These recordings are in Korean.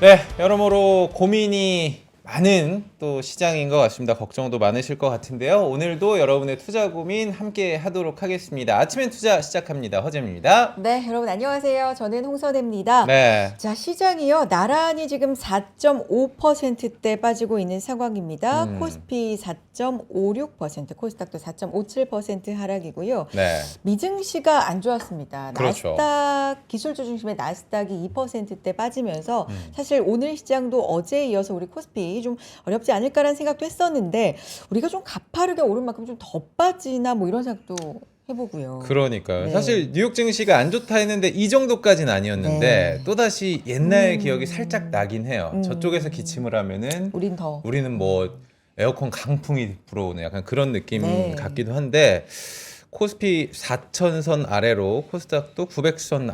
네, 여러모로 고민이 많은 또 시장인 것 같습니다. 걱정도 많으실 것 같은데요. 오늘도 여러분의 투자 고민 함께 하도록 하겠습니다. 아침엔 투자 시작합니다. 허재입니다. 네, 여러분 안녕하세요. 저는 홍선혜입니다. 네. 자, 시장이요. 나란히 지금 4.5%대 빠지고 있는 상황입니다. 코스피 4.56%, 코스닥도 4.57% 하락이고요. 네. 미증시가 안 좋았습니다. 그렇죠. 나스닥 기술주 중심의 나스닥이 2%대 빠지면서 사실 오늘 시장도 어제에 이어서 우리 코스피 좀 어렵지 않을까라는 생각도 했었는데 우리가 좀 가파르게 오른 만큼 좀 더 빠지나 뭐 이런 생각도 해보고요. 그러니까요. 네. 사실 뉴욕 증시가 안 좋다 했는데 이 정도까지는 아니었는데 네. 또다시 옛날 기억이 살짝 나긴 해요. 저쪽에서 기침을 하면은 우리는 뭐 에어컨 강풍이 불어오는 약간 그런 느낌 네. 같기도 한데 코스피 4,000선 아래로 코스닥도 900선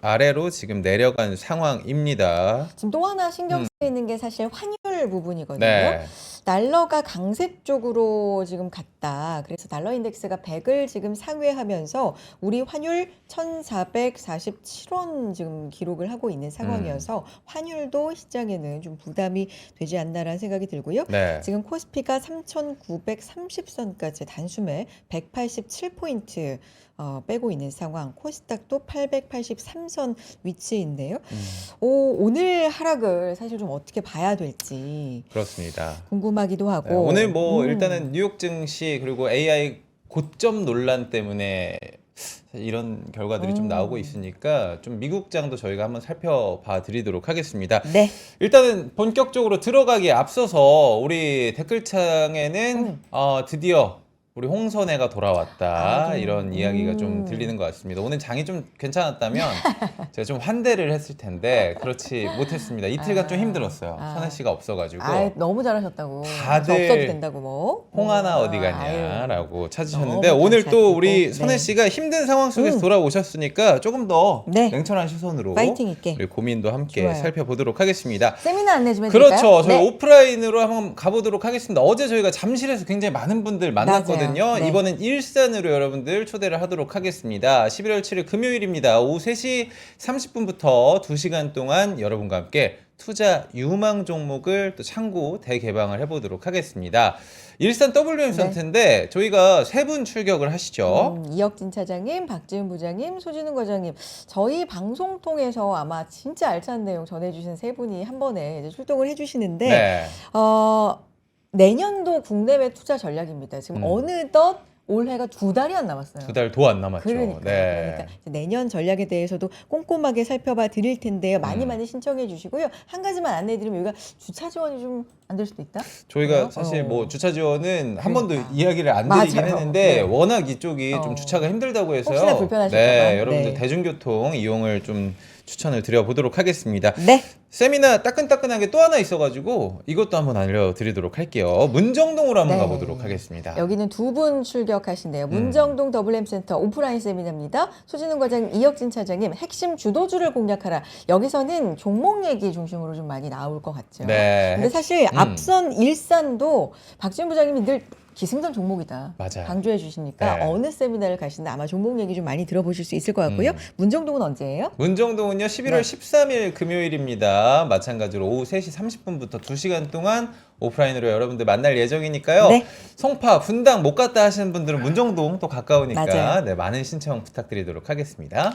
아래로 지금 내려간 상황입니다. 지금 또 하나 신경 쓰이는 게 사실 환율 부분이거든요. 네. 달러가 강세 쪽으로 지금 갔다. 그래서 달러 인덱스가 100을 지금 상회하면서 우리 환율 1,447원 지금 기록을 하고 있는 상황이어서 환율도 시장에는 좀 부담이 되지 않나라는 생각이 들고요. 네. 지금 코스피가 3,930선까지 단숨에 187포인트 빼고 있는 상황. 코스닥도 883선 위치에 있네요. 오늘 하락을 사실 좀 어떻게 봐야 될지 그렇습니다. 궁금하기도 하고. 네, 오늘 뭐 일단은 뉴욕 증시 그리고 AI 고점 논란 때문에 이런 결과들이 좀 나오고 있으니까 좀 미국장도 저희가 한번 살펴봐 드리도록 하겠습니다. 네. 일단은 본격적으로 들어가기에 앞서서 우리 댓글창에는 드디어 우리 홍선혜가 돌아왔다 이런 이야기가 좀 들리는 것 같습니다. 오늘 장이 좀 괜찮았다면 제가 좀 환대를 했을 텐데 그렇지 못했습니다. 이틀간 좀 힘들었어요. 선혜 씨가 없어가지고 너무 잘하셨다고. 다들 저 없어도 된다고 뭐. 홍하나 어디 갔냐라고 찾으셨는데 너무 오늘 또 감사했고. 우리 네. 선혜 씨가 힘든 상황 속에서 돌아오셨으니까 조금 더 네. 냉철한 시선으로 파이팅 있게. 우리 고민도 함께 좋아요. 살펴보도록 하겠습니다. 세미나 안내 좀 해드릴까요? 그렇죠. 저희 네. 오프라인으로 한번 가보도록 하겠습니다. 어제 저희가 잠실에서 굉장히 많은 분들 만났거든요. 맞아요. 네. 이번엔 일산으로 여러분들 초대를 하도록 하겠습니다. 11월 7일 금요일입니다. 오후 3시 30분부터 2시간 동안 여러분과 함께 투자 유망 종목을 또 창구 대개방을 해보도록 하겠습니다. 일산 WM 센터인데 저희가 세 분 출격을 하시죠. 이혁진 차장님, 박지은 부장님, 소진우 과장님. 저희 방송 통해서 아마 진짜 알찬 내용 전해주신 세 분이 한 번에 이제 출동을 해주시는데 네. 내년도 국내외 투자 전략입니다. 지금 어느덧 올해가 2달이 안 남았어요. 2달 안 남았죠. 그러니까 내년 전략에 대해서도 꼼꼼하게 살펴봐 드릴 텐데요. 많이 신청해 주시고요. 한 가지만 안내해 드리면 여기가 주차 지원이 좀 안 될 수도 있다. 저희가 그래요? 사실 뭐 주차 지원은 한 번도 그러니까. 이야기를 안 드리긴 맞아요. 했는데 네. 워낙 이쪽이 좀 주차가 힘들다고 해서요. 혹시나 불편하실까 봐. 네, 여러분들 네. 대중교통 이용을 좀 추천을 드려보도록 하겠습니다. 네. 세미나 따끈따끈하게 또 하나 있어가지고 이것도 한번 알려드리도록 할게요. 문정동으로 한번 네. 가보도록 하겠습니다. 여기는 두 분 출격하신대요. 문정동 WM센터 오프라인 세미나입니다. 소진웅 과장님, 이혁진 차장님, 핵심 주도주를 공략하라. 여기서는 종목 얘기 중심으로 좀 많이 나올 것 같죠. 네. 근데 사실 앞선 일산도 박지은 부장님이 늘 기승전 종목이다. 맞아요. 강조해 주시니까 네. 어느 세미나를 가시나 아마 종목 얘기 좀 많이 들어보실 수 있을 것 같고요. 문정동은 언제예요? 문정동은요 11월 13일 금요일입니다. 마찬가지로 오후 3시 30분부터 2시간 동안 오프라인으로 여러분들 만날 예정이니까요. 네. 송파, 분당 못 갔다 하시는 분들은 문정동 또 가까우니까 맞아요. 네, 많은 신청 부탁드리도록 하겠습니다.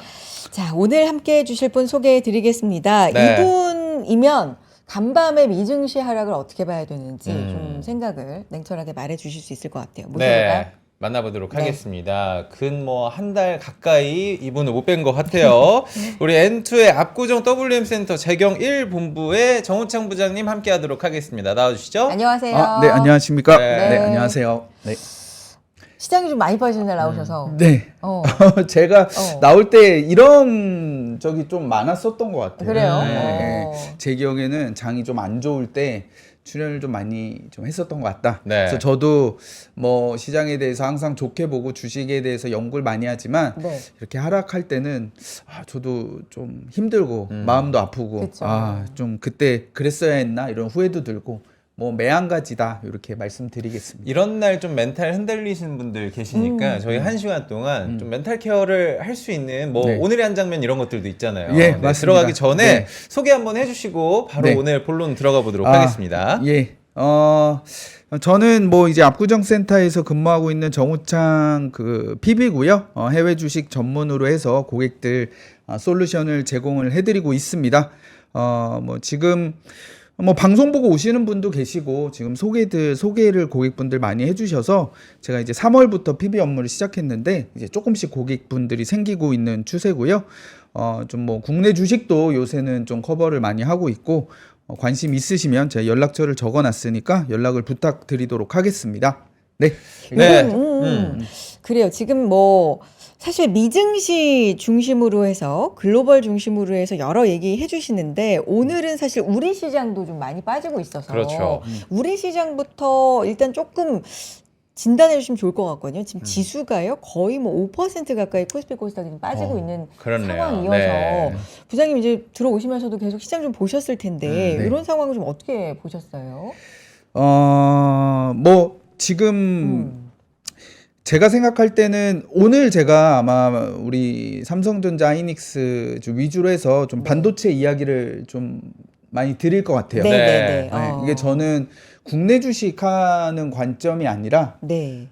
자, 오늘 함께 해주실 분 소개해 드리겠습니다. 네. 이분이면 간밤에 미증시 하락을 어떻게 봐야 되는지 좀 생각을 냉철하게 말해 주실 수 있을 것 같아요. 모셔볼까요? 네. 만나보도록 네. 하겠습니다. 근 뭐 한 달 가까이 이분을 못 뵌 것 같아요. 우리 N2의 압구정 WM센터 재경 1본부의 정우창 부장님 함께 하도록 하겠습니다. 나와주시죠. 안녕하세요. 네, 안녕하십니까? 네. 네, 안녕하세요. 네. 시장이 좀 많이 빠지는 날 나오셔서. 네. 제가 나올 때 이런 적이 좀 많았었던 것 같아요. 그래요? 네. 제 기억에는 장이 좀 안 좋을 때 출연을 좀 많이 좀 했었던 것 같다. 네. 그래서 저도 뭐 시장에 대해서 항상 좋게 보고 주식에 대해서 연구를 많이 하지만 네. 이렇게 하락할 때는 저도 좀 힘들고 마음도 아프고 그쵸. 좀 그때 그랬어야 했나 이런 후회도 들고 뭐 매한가지다 이렇게 말씀드리겠습니다. 이런 날 좀 멘탈 흔들리시는 분들 계시니까 저희 1시간 동안 좀 멘탈 케어를 할 수 있는 뭐 네. 오늘의 한 장면 이런 것들도 있잖아요. 예, 네, 맞습니다. 들어가기 전에 네. 소개 한번 해주시고 바로 네. 오늘 본론 들어가 보도록 하겠습니다. 예. 저는 뭐 이제 압구정센터에서 근무하고 있는 정우창 그 PB고요. 해외 주식 전문으로 해서 고객들 솔루션을 제공을 해드리고 있습니다. 뭐 지금 뭐 방송 보고 오시는 분도 계시고 지금 소개를 고객분들 많이 해주셔서 제가 이제 3월부터 PB 업무를 시작했는데 이제 조금씩 고객분들이 생기고 있는 추세고요. 좀 뭐 국내 주식도 요새는 좀 커버를 많이 하고 있고 관심 있으시면 제가 연락처를 적어놨으니까 연락을 부탁드리도록 하겠습니다. 네. 네. 그래요. 지금 뭐 사실 미증시 중심으로 해서 글로벌 중심으로 해서 여러 얘기 해주시는데 오늘은 사실 우리 시장도 좀 많이 빠지고 있어서 그렇죠. 우리 시장부터 일단 조금 진단해 주시면 좋을 것 같거든요. 지금 지수가요 거의 뭐 5% 가까이 코스피 코스닥이 좀 빠지고 있는 그렇네요. 상황이어서 네. 부장님 이제 들어오시면서도 계속 시장 좀 보셨을 텐데 네. 이런 상황을 좀 어떻게 보셨어요? 뭐 지금 제가 생각할 때는 오늘 제가 아마 우리 삼성전자 하이닉스 좀 위주로 해서 좀 반도체 이야기를 좀 많이 드릴 것 같아요. 네, 네. 네, 네. 네, 이게 저는 국내 주식하는 관점이 아니라 네.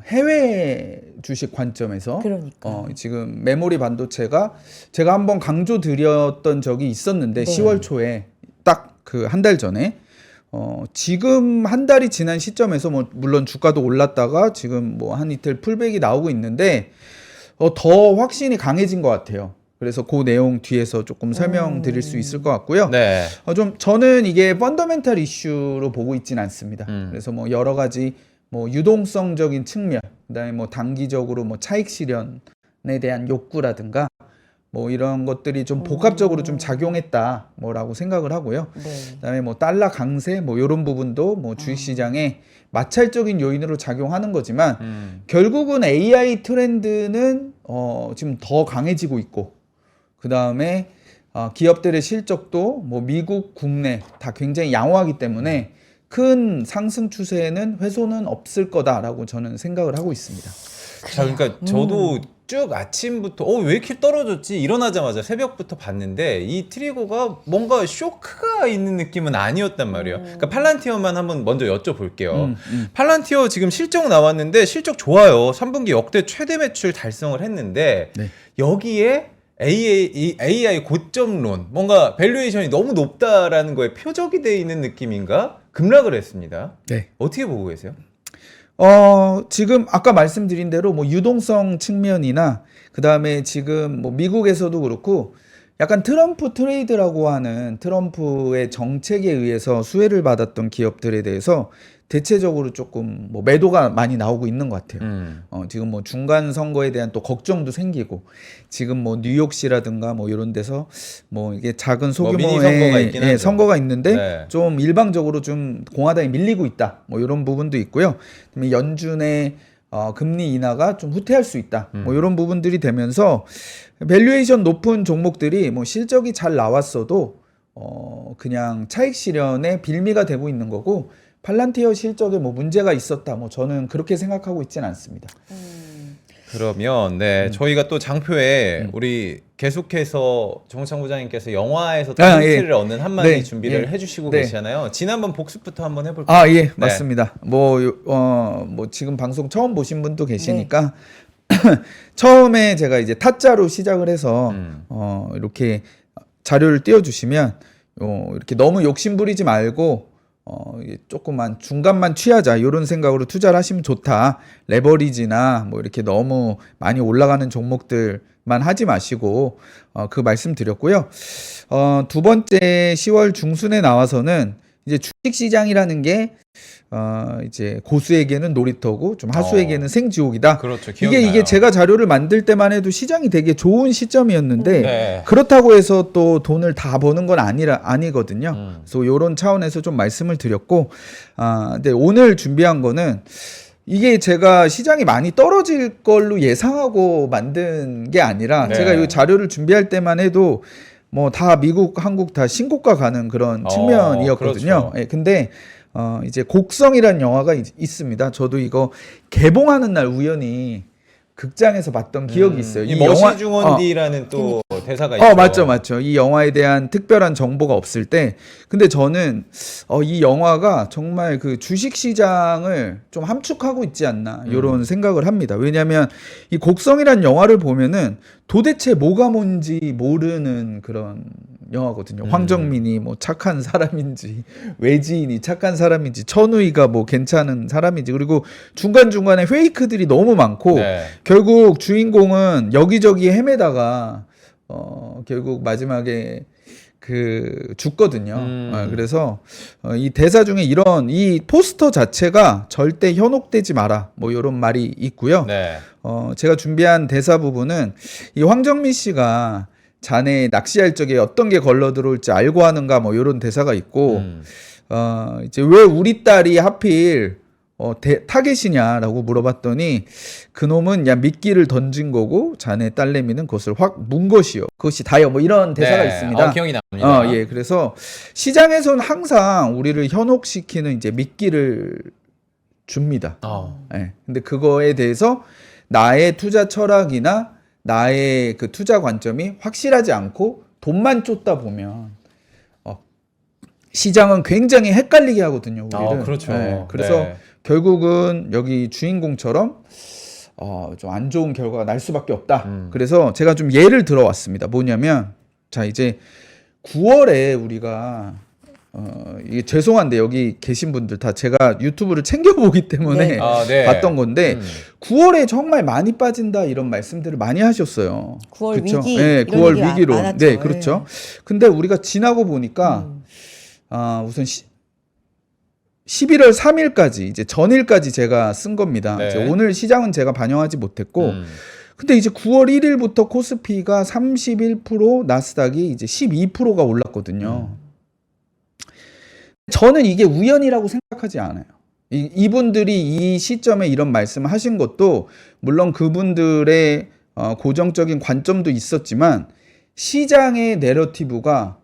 해외 주식 관점에서 그러니까. 지금 메모리 반도체가 제가 한번 강조 드렸던 적이 있었는데 네. 10월 초에 딱 그 한 달 전에 지금 한 달이 지난 시점에서 뭐 물론 주가도 올랐다가 지금 뭐 한 이틀 풀백이 나오고 있는데 더 확신이 강해진 것 같아요. 그래서 그 내용 뒤에서 조금 설명드릴 수 있을 것 같고요. 네. 좀 저는 이게 펀더멘탈 이슈로 보고 있진 않습니다. 그래서 뭐 여러 가지 뭐 유동성적인 측면, 그다음에 뭐 단기적으로 뭐 차익 실현에 대한 욕구라든가 뭐 이런 것들이 좀 복합적으로 좀 작용했다 뭐라고 생각을 하고요. 네. 그다음에 뭐 달러 강세 뭐 이런 부분도 뭐 주식 시장에 마찰적인 요인으로 작용하는 거지만 결국은 AI 트렌드는 지금 더 강해지고 있고 그다음에 기업들의 실적도 뭐 미국, 국내 다 굉장히 양호하기 때문에 큰 상승 추세에는 훼손은 없을 거다라고 저는 생각을 하고 있습니다. 자, 그러니까 저도 쭉 아침부터 왜 이렇게 떨어졌지? 일어나자마자 새벽부터 봤는데 이 트리거가 뭔가 쇼크가 있는 느낌은 아니었단 말이에요. 그러니까 팔란티어만 한번 먼저 여쭤볼게요. 팔란티어 지금 실적 나왔는데 실적 좋아요. 3분기 역대 최대 매출 달성을 했는데 네. 여기에 AI 고점론, 뭔가 밸류에이션이 너무 높다라는 거에 표적이 돼 있는 느낌인가? 급락을 했습니다. 네. 어떻게 보고 계세요? 지금 아까 말씀드린 대로 뭐 유동성 측면이나 그다음에 지금 뭐 미국에서도 그렇고 약간 트럼프 트레이드라고 하는 트럼프의 정책에 의해서 수혜를 받았던 기업들에 대해서 대체적으로 조금 뭐 매도가 많이 나오고 있는 것 같아요. 지금 뭐 중간 선거에 대한 또 걱정도 생기고 지금 뭐 뉴욕시라든가 뭐 이런 데서 뭐 이게 작은 미니 선거가 소규모의 있긴 하죠. 선거가 있는데 네. 좀 일방적으로 좀 공화당이 밀리고 있다. 뭐 이런 부분도 있고요. 그다음에 연준의 금리 인하가 좀 후퇴할 수 있다. 뭐 이런 부분들이 되면서 밸류에이션 높은 종목들이 뭐 실적이 잘 나왔어도 그냥 차익 실현의 빌미가 되고 있는 거고 팔란티어 실적에 뭐 문제가 있었다. 뭐 저는 그렇게 생각하고 있지는 않습니다. 그러면 저희가 또 장표에 우리 계속해서 정우창 부장님께서 영화에서 또 힌트를 얻는 한마디 네, 준비를 예. 해주시고 네. 계시잖아요. 지난번 복습부터 한번 해볼까요? 예, 맞습니다. 뭐 지금 방송 처음 보신 분도 계시니까 처음에 제가 이제 타짜로 시작을 해서 이렇게 자료를 띄워주시면 이렇게 너무 욕심 부리지 말고 조금만 중간만 취하자 이런 생각으로 투자를 하시면 좋다. 레버리지나 뭐 이렇게 너무 많이 올라가는 종목들만 하지 마시고 그 말씀 드렸고요. 두 번째 10월 중순에 나와서는 이제 주식 시장이라는 게 이제 고수에게는 놀이터고 좀 하수에게는 생지옥이다. 그렇죠. 이게 기억나요. 제가 자료를 만들 때만 해도 시장이 되게 좋은 시점이었는데 네. 그렇다고 해서 또 돈을 다 버는 건 아니거든요. 그래서 이런 차원에서 좀 말씀을 드렸고, 근데 오늘 준비한 거는 이게 제가 시장이 많이 떨어질 걸로 예상하고 만든 게 아니라 네. 제가 이 자료를 준비할 때만 해도 뭐 다 미국, 한국 다 신고가 가는 그런 측면이었거든요. 그렇죠. 예, 근데 이제 곡성이란 영화가 있습니다. 저도 이거 개봉하는 날 우연히 극장에서 봤던 기억이 있어요. 이 머시중원디라는 또 대사가 있죠. 맞죠. 이 영화에 대한 특별한 정보가 없을 때, 근데 저는 이 영화가 정말 그 주식 시장을 좀 함축하고 있지 않나 이런 생각을 합니다. 왜냐하면 이 곡성이란 영화를 보면은 도대체 뭐가 뭔지 모르는 그런 영화거든요. 황정민이 뭐 착한 사람인지, 외지인이 착한 사람인지, 천우희가 뭐 괜찮은 사람인지, 그리고 중간중간에 페이크들이 너무 많고, 네. 결국 주인공은 여기저기 헤매다가 결국 마지막에 죽거든요. 그래서 이 대사 중에 이 포스터 자체가 절대 현혹되지 마라, 뭐 이런 말이 있고요. 네. 제가 준비한 대사 부분은 이 황정민 씨가 자네 낚시할 적에 어떤 게 걸러 들어올지 알고 하는가, 뭐 이런 대사가 있고, 이제 왜 우리 딸이 하필 타겟이냐라고 물어봤더니 그놈은 야 미끼를 던진 거고 자네 딸내미는 그것을 확 문 것이요, 그것이 다요, 뭐 이런 대사가 네. 있습니다. 기억이 납니다. 예, 그래서 시장에서는 항상 우리를 현혹시키는 이제 미끼를 줍니다. 예, 근데 그거에 대해서 나의 투자 철학이나 나의 그 투자 관점이 확실하지 않고 돈만 쫓다 보면 시장은 굉장히 헷갈리게 하거든요, 우리를. 그렇죠. 예, 그래서 네. 결국은 여기 주인공처럼 좀 안 좋은 결과가 날 수밖에 없다. 그래서 제가 좀 예를 들어왔습니다. 뭐냐면, 자, 이제 9월에 우리가 이게 죄송한데 여기 계신 분들 다 제가 유튜브를 챙겨보기 때문에 네. 네. 봤던 건데 9월에 정말 많이 빠진다 이런 말씀들을 많이 하셨어요. 9월 그쵸? 위기, 네, 이런 9월 얘기 위기로. 많았죠. 네, 그렇죠. 근데 우리가 지나고 보니까 우선 11월 3일까지 이제 전일까지 제가 쓴 겁니다. 네. 이제 오늘 시장은 제가 반영하지 못했고, 근데 이제 9월 1일부터 코스피가 31%, 나스닥이 이제 12%가 올랐거든요. 저는 이게 우연이라고 생각하지 않아요. 이분들이 이 시점에 이런 말씀을 하신 것도 물론 그분들의 고정적인 관점도 있었지만, 시장의 내러티브가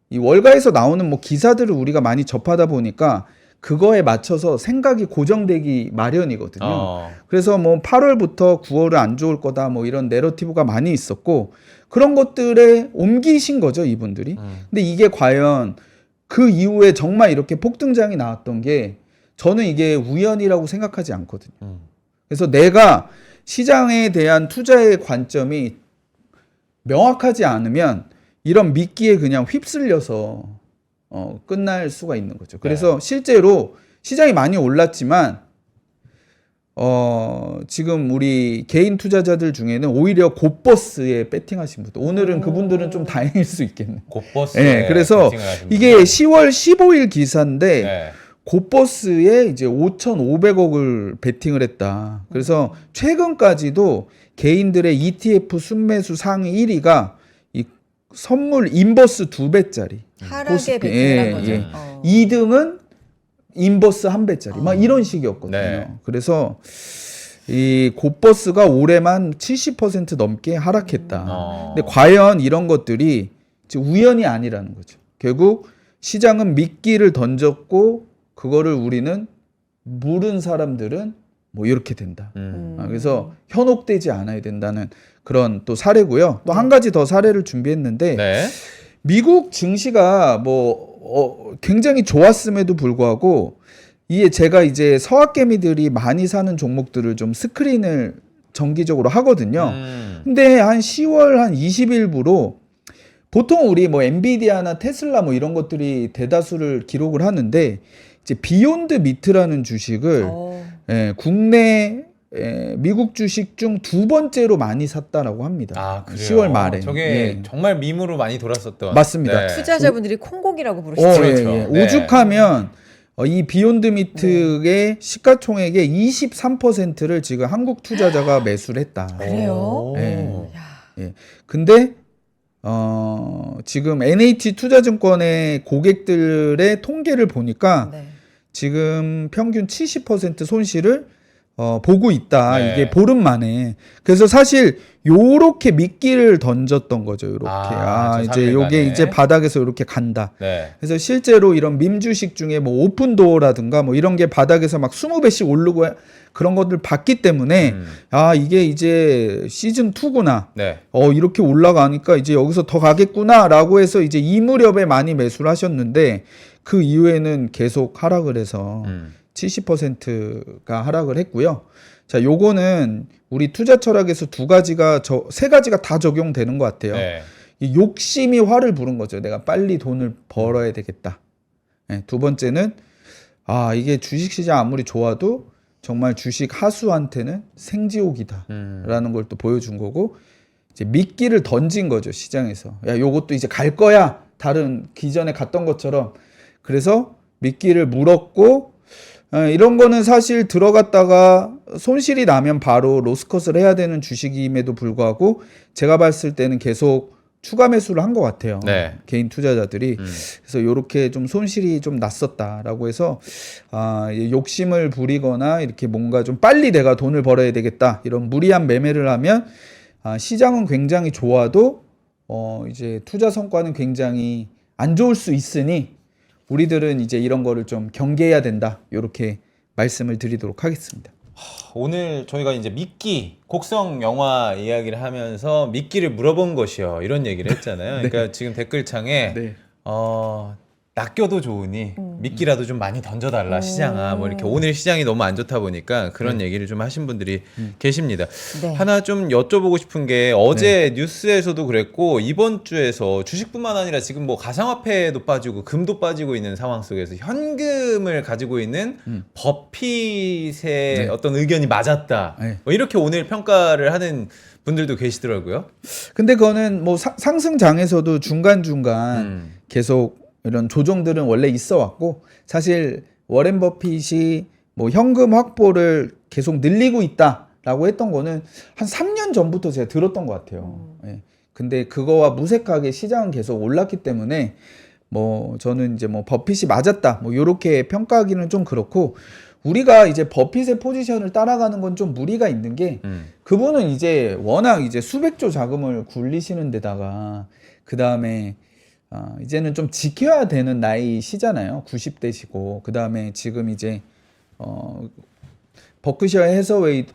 이 월가에서 나오는 뭐 기사들을 우리가 많이 접하다 보니까 그거에 맞춰서 생각이 고정되기 마련이거든요. 그래서 뭐 8월부터 9월은 안 좋을 거다, 뭐 이런 내러티브가 많이 있었고, 그런 것들에 옮기신 거죠, 이분들이. 근데 이게 과연 그 이후에 정말 이렇게 폭등장이 나왔던 게 저는 이게 우연이라고 생각하지 않거든요. 그래서 내가 시장에 대한 투자의 관점이 명확하지 않으면 이런 미끼에 그냥 휩쓸려서 끝날 수가 있는 거죠. 그래서 실제로 시장이 많이 올랐지만 지금 우리 개인 투자자들 중에는 오히려 곧버스에 배팅하신 분들, 오늘은 그분들은 좀 다행일 수 있겠네요. 곧버스에 네, 그래서 이게 10월 15일 기사인데 네. 곧버스에 이제 5,500억을 베팅을 했다. 그래서 최근까지도 개인들의 ETF 순매수 상위 1위가 이 선물 인버스 2배짜리. 하락에 베팅한 거죠. 2등은 인버스 1배짜리. 막 이런 식이었거든요. 네. 그래서 이 곧버스가 올해만 70% 넘게 하락했다. 근데 과연 이런 것들이 우연이 아니라는 거죠. 결국 시장은 미끼를 던졌고 그거를 우리는 물은 사람들은 뭐 이렇게 된다. 그래서 현혹되지 않아야 된다는 그런 또 사례고요. 또 한 가지 더 사례를 준비했는데 네. 미국 증시가 뭐 굉장히 좋았음에도 불구하고 이게 제가 이제 서학개미들이 많이 사는 종목들을 좀 스크린을 정기적으로 하거든요. 근데 한 10월 한 20일부로 보통 우리 뭐 엔비디아나 테슬라 뭐 이런 것들이 대다수를 기록을 하는데 이제 비욘드 미트라는 주식을 국내 미국 주식 중 2번째로 많이 샀다라고 합니다. 그래요? 10월 말에. 저게 정말 밈으로 많이 돌았었던. 맞습니다. 네. 투자자분들이 콩고기라고 부르시죠. 그렇죠. 네. 오죽하면 이 비욘드 미트의 시가총액의 23%를 지금 한국 투자자가 매수를 했다. 그래요? 네. 예. 근데 지금 NH 투자증권의 고객들의 통계를 보니까 지금 평균 70% 손실을 보고 있다. 네. 이게 보름 만에. 그래서 사실 요렇게 미끼를 던졌던 거죠. 요렇게. 저 이제 3일간에. 요게 이제 바닥에서 요렇게 간다. 네. 그래서 실제로 이런 밈 주식 중에 뭐 오픈도어라든가 뭐 이런 게 바닥에서 막 20배씩 오르고 그런 것들 봤기 때문에 이게 이제 시즌 2구나. 네. 이렇게 올라가니까 이제 여기서 더 가겠구나라고 해서 이제 이 무렵에 많이 매수를 하셨는데 그 이후에는 계속 하락을 해서 70%가 하락을 했고요. 자, 요거는 우리 투자 철학에서 세 가지가 다 적용되는 것 같아요. 네. 이 욕심이 화를 부른 거죠. 내가 빨리 돈을 벌어야 되겠다. 네, 두 번째는 이게 주식시장 아무리 좋아도 정말 주식 하수한테는 생지옥이다라는 걸 또 보여준 거고, 이제 미끼를 던진 거죠, 시장에서. 야, 요것도 이제 갈 거야. 다른 기존에 갔던 것처럼. 그래서 미끼를 물었고, 이런 거는 사실 들어갔다가 손실이 나면 바로 로스컷을 해야 되는 주식임에도 불구하고 제가 봤을 때는 계속 추가 매수를 한 것 같아요. 네. 개인 투자자들이. 그래서 이렇게 좀 손실이 좀 났었다라고 해서 욕심을 부리거나 이렇게 뭔가 좀 빨리 내가 돈을 벌어야 되겠다 이런 무리한 매매를 하면 시장은 굉장히 좋아도 이제 투자 성과는 굉장히 안 좋을 수 있으니 우리들은 이제 이런 거를 좀 경계해야 된다. 이렇게 말씀을 드리도록 하겠습니다. 오늘 저희가 이제 미끼, 곡성 영화 이야기를 하면서 미끼를 물어본 것이요. 이런 얘기를 했잖아요. 그러니까 지금 댓글창에 네. 낚여도 좋으니 미끼라도 좀 많이 던져달라 시장아. 뭐 이렇게 오늘 시장이 너무 안 좋다 보니까 그런 얘기를 좀 하신 분들이 계십니다. 네. 하나 좀 여쭤보고 싶은 게 어제 뉴스에서도 그랬고 이번 주에서 주식뿐만 아니라 지금 뭐 가상화폐도 빠지고 금도 빠지고 있는 상황 속에서 현금을 가지고 있는 버핏의 어떤 의견이 맞았다. 네. 뭐 이렇게 오늘 평가를 하는 분들도 계시더라고요. 근데 그거는 뭐 상승장에서도 중간중간 계속 이런 조정들은 원래 있어 왔고, 사실 워렌 버핏이 뭐 현금 확보를 계속 늘리고 있다라고 했던 거는 한 3년 전부터 제가 들었던 것 같아요. 예. 근데 그거와 무색하게 시장은 계속 올랐기 때문에 뭐 저는 이제 뭐 버핏이 맞았다 뭐 요렇게 평가하기는 좀 그렇고, 우리가 이제 버핏의 포지션을 따라가는 건 좀 무리가 있는 게 그분은 이제 워낙 이제 수백조 자금을 굴리시는 데다가 그 다음에 이제는 좀 지켜야 되는 나이시잖아요. 90대시고 그 다음에 지금 이제 버크셔 해서웨이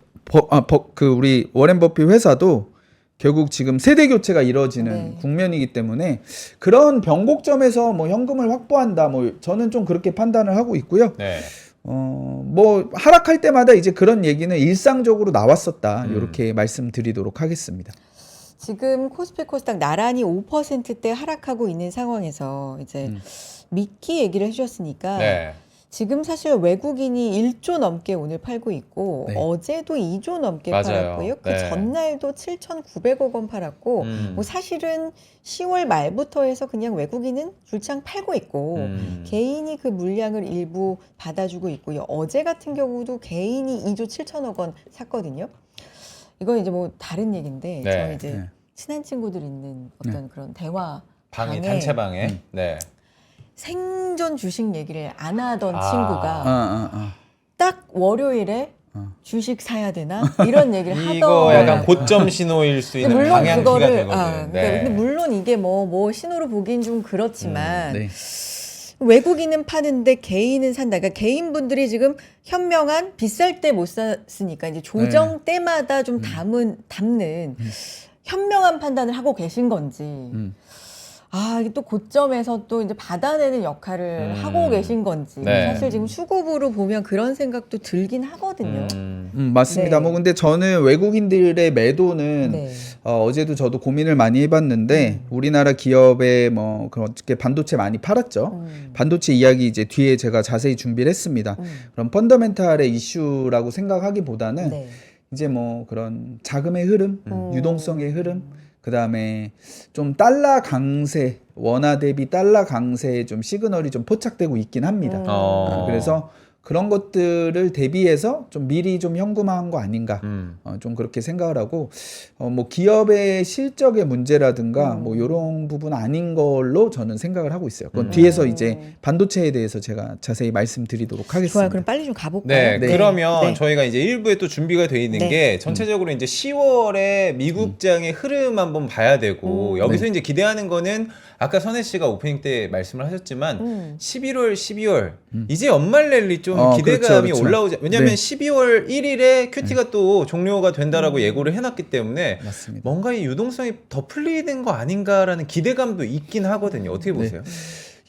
그 우리 워렌 버핏 회사도 결국 지금 세대 교체가 이루어지는 국면이기 때문에 그런 변곡점에서 뭐 현금을 확보한다 뭐 저는 좀 그렇게 판단을 하고 있고요. 네. 뭐 하락할 때마다 이제 그런 얘기는 일상적으로 나왔었다. 이렇게 말씀드리도록 하겠습니다. 지금 코스피 코스닥 나란히 5%대 하락하고 있는 상황에서 이제 미끼 얘기를 해주셨으니까 네. 지금 사실 외국인이 1조 넘게 오늘 팔고 있고 네. 어제도 2조 넘게 맞아요. 팔았고요. 그 네. 전날도 7,900억 원 팔았고 뭐 사실은 10월 말부터 해서 그냥 외국인은 줄창 팔고 있고 개인이 그 물량을 일부 받아주고 있고요. 어제 같은 경우도 개인이 2조 7천억 원 샀거든요. 이건 이제 뭐 다른 얘기인데 네. 저 이제 친한 친구들 있는 어떤 그런 대화 방에 단체방에 네. 생전 주식 얘기를 안 하던 친구가 딱 월요일에 주식 사야 되나 이런 얘기를 하던 이거 약간 고점 신호일 수 있는 물론 방향키가 그거를 되거든. 근데 물론 이게 뭐 신호로 보긴 좀 그렇지만 네. 외국인은 파는데 개인은 산다. 그러니까 개인분들이 지금 현명한 비쌀 때 못 샀으니까 이제 조정 때마다 좀 담는 현명한 판단을 하고 계신 건지. 이게 또 고점에서 또 이제 받아내는 역할을 하고 계신 건지. 네. 사실 지금 수급으로 보면 그런 생각도 들긴 하거든요. 맞습니다. 네. 뭐 근데 저는 외국인들의 매도는 네. 어제도 저도 고민을 많이 해봤는데 우리나라 기업에 뭐 그렇게 반도체 많이 팔았죠. 반도체 이야기 이제 뒤에 제가 자세히 준비를 했습니다. 그럼 펀더멘탈의 이슈라고 생각하기보다는 네. 이제 뭐 그런 자금의 흐름, 유동성의 흐름, 그 다음에 좀 달러 강세, 원화 대비 달러 강세에 좀 시그널이 좀 포착되고 있긴 합니다. 그래서 그런 것들을 대비해서 좀 미리 좀 현금화한 거 아닌가 좀 그렇게 생각을 하고 뭐 기업의 실적의 문제라든가 뭐 이런 부분 아닌 걸로 저는 생각을 하고 있어요. 그건 뒤에서 이제 반도체에 대해서 제가 자세히 말씀드리도록 하겠습니다. 좋아요. 그럼 빨리 좀 가볼까요? 네, 네. 그러면 네. 저희가 이제 1부에 또 준비가 돼 있는 네. 게 전체적으로 이제 10월에 미국장의 흐름 한번 봐야 되고 여기서 이제 기대하는 거는 아까 선혜 씨가 오프닝 때 말씀을 하셨지만 11월, 12월 이제 연말 랠리 좀 기대감이 그렇죠. 올라오지. 왜냐하면 네. 12월 1일에 큐티가 또 종료가 된다라고 예고를 해놨기 때문에 맞습니다. 뭔가 이 유동성이 더 풀리는 거 아닌가라는 기대감도 있긴 하거든요. 어떻게 보세요?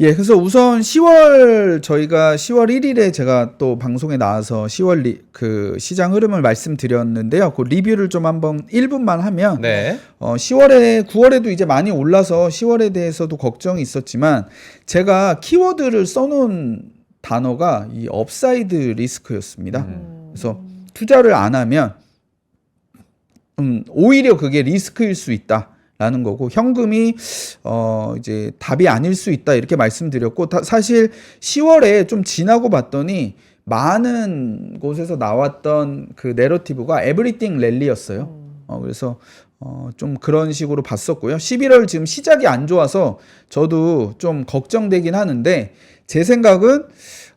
예, 그래서 우선 10월 저희가 10월 1일에 제가 또 방송에 나와서 10월 그 시장 흐름을 말씀드렸는데요. 그 리뷰를 좀 한번 1분만 하면 네. 10월에 9월에도 이제 많이 올라서 10월에 대해서도 걱정이 있었지만 제가 키워드를 써놓은 단어가 이 업사이드 리스크였습니다. 그래서 투자를 안 하면 오히려 그게 리스크일 수 있다라는 거고 현금이 이제 답이 아닐 수 있다 이렇게 말씀드렸고 사실 10월에 좀 지나고 봤더니 많은 곳에서 나왔던 그 내러티브가 에브리띵 랠리였어요. 그래서 좀 그런 식으로 봤었고요. 11월 지금 시작이 안 좋아서 저도 좀 걱정되긴 하는데 제 생각은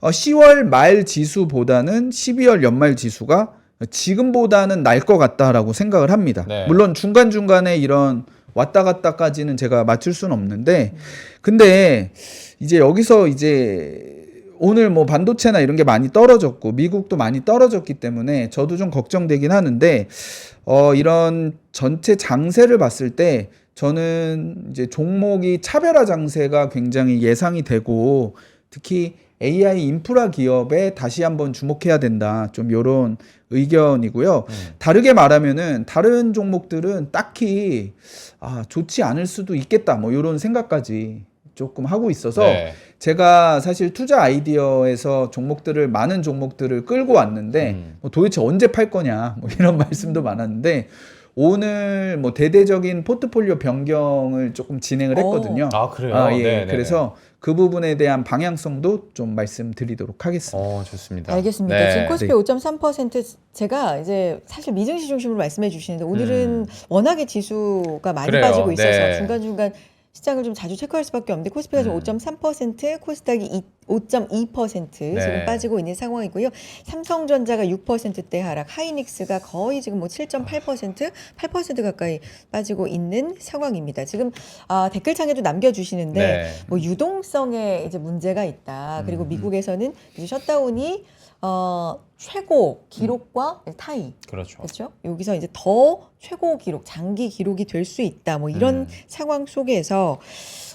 10월 말 지수보다는 12월 연말 지수가 지금보다는 날 것 같다라고 생각을 합니다. 네. 물론 중간중간에 이런 왔다 갔다까지는 제가 맞출 수는 없는데 근데 이제 여기서 이제 오늘 뭐 반도체나 이런 게 많이 떨어졌고 미국도 많이 떨어졌기 때문에 저도 좀 걱정되긴 하는데 이런 전체 장세를 봤을 때 저는 이제 종목이 차별화 장세가 굉장히 예상이 되고 특히 AI 인프라 기업에 다시 한번 주목해야 된다. 좀 요런 의견이고요. 다르게 말하면은 다른 종목들은 딱히 좋지 않을 수도 있겠다. 뭐 요런 생각까지 조금 하고 있어서 네. 제가 사실 투자 아이디어에서 많은 종목들을 끌고 왔는데 뭐 도대체 언제 팔 거냐 뭐 이런 말씀도 많았는데 오늘 뭐 대대적인 포트폴리오 변경을 조금 진행을 했거든요. 아, 그래요? 예. 네네네. 그래서 그 부분에 대한 방향성도 좀 말씀드리도록 하겠습니다. 좋습니다. 알겠습니다. 네. 지금 코스피 네. 5.3% 제가 이제 사실 미증시 중심으로 말씀해 주시는데 오늘은 워낙에 지수가 많이 그래요. 빠지고 있어서 네. 중간중간 시장을 좀 자주 체크할 수밖에 없는데 코스피가 지금 5.3%, 코스닥이 5.2% 네. 지금 빠지고 있는 상황이고요. 삼성전자가 6%대 하락, 하이닉스가 거의 지금 뭐 7.8%, 8% 가까이 빠지고 있는 상황입니다. 지금 댓글창에도 남겨주시는데 네. 뭐 유동성에 이제 문제가 있다. 그리고 미국에서는 이제 셧다운이 최고 기록과 타이. 그렇죠. 그렇죠? 여기서 이제 더 최고 기록, 장기 기록이 될 수 있다. 뭐 이런 상황 속에서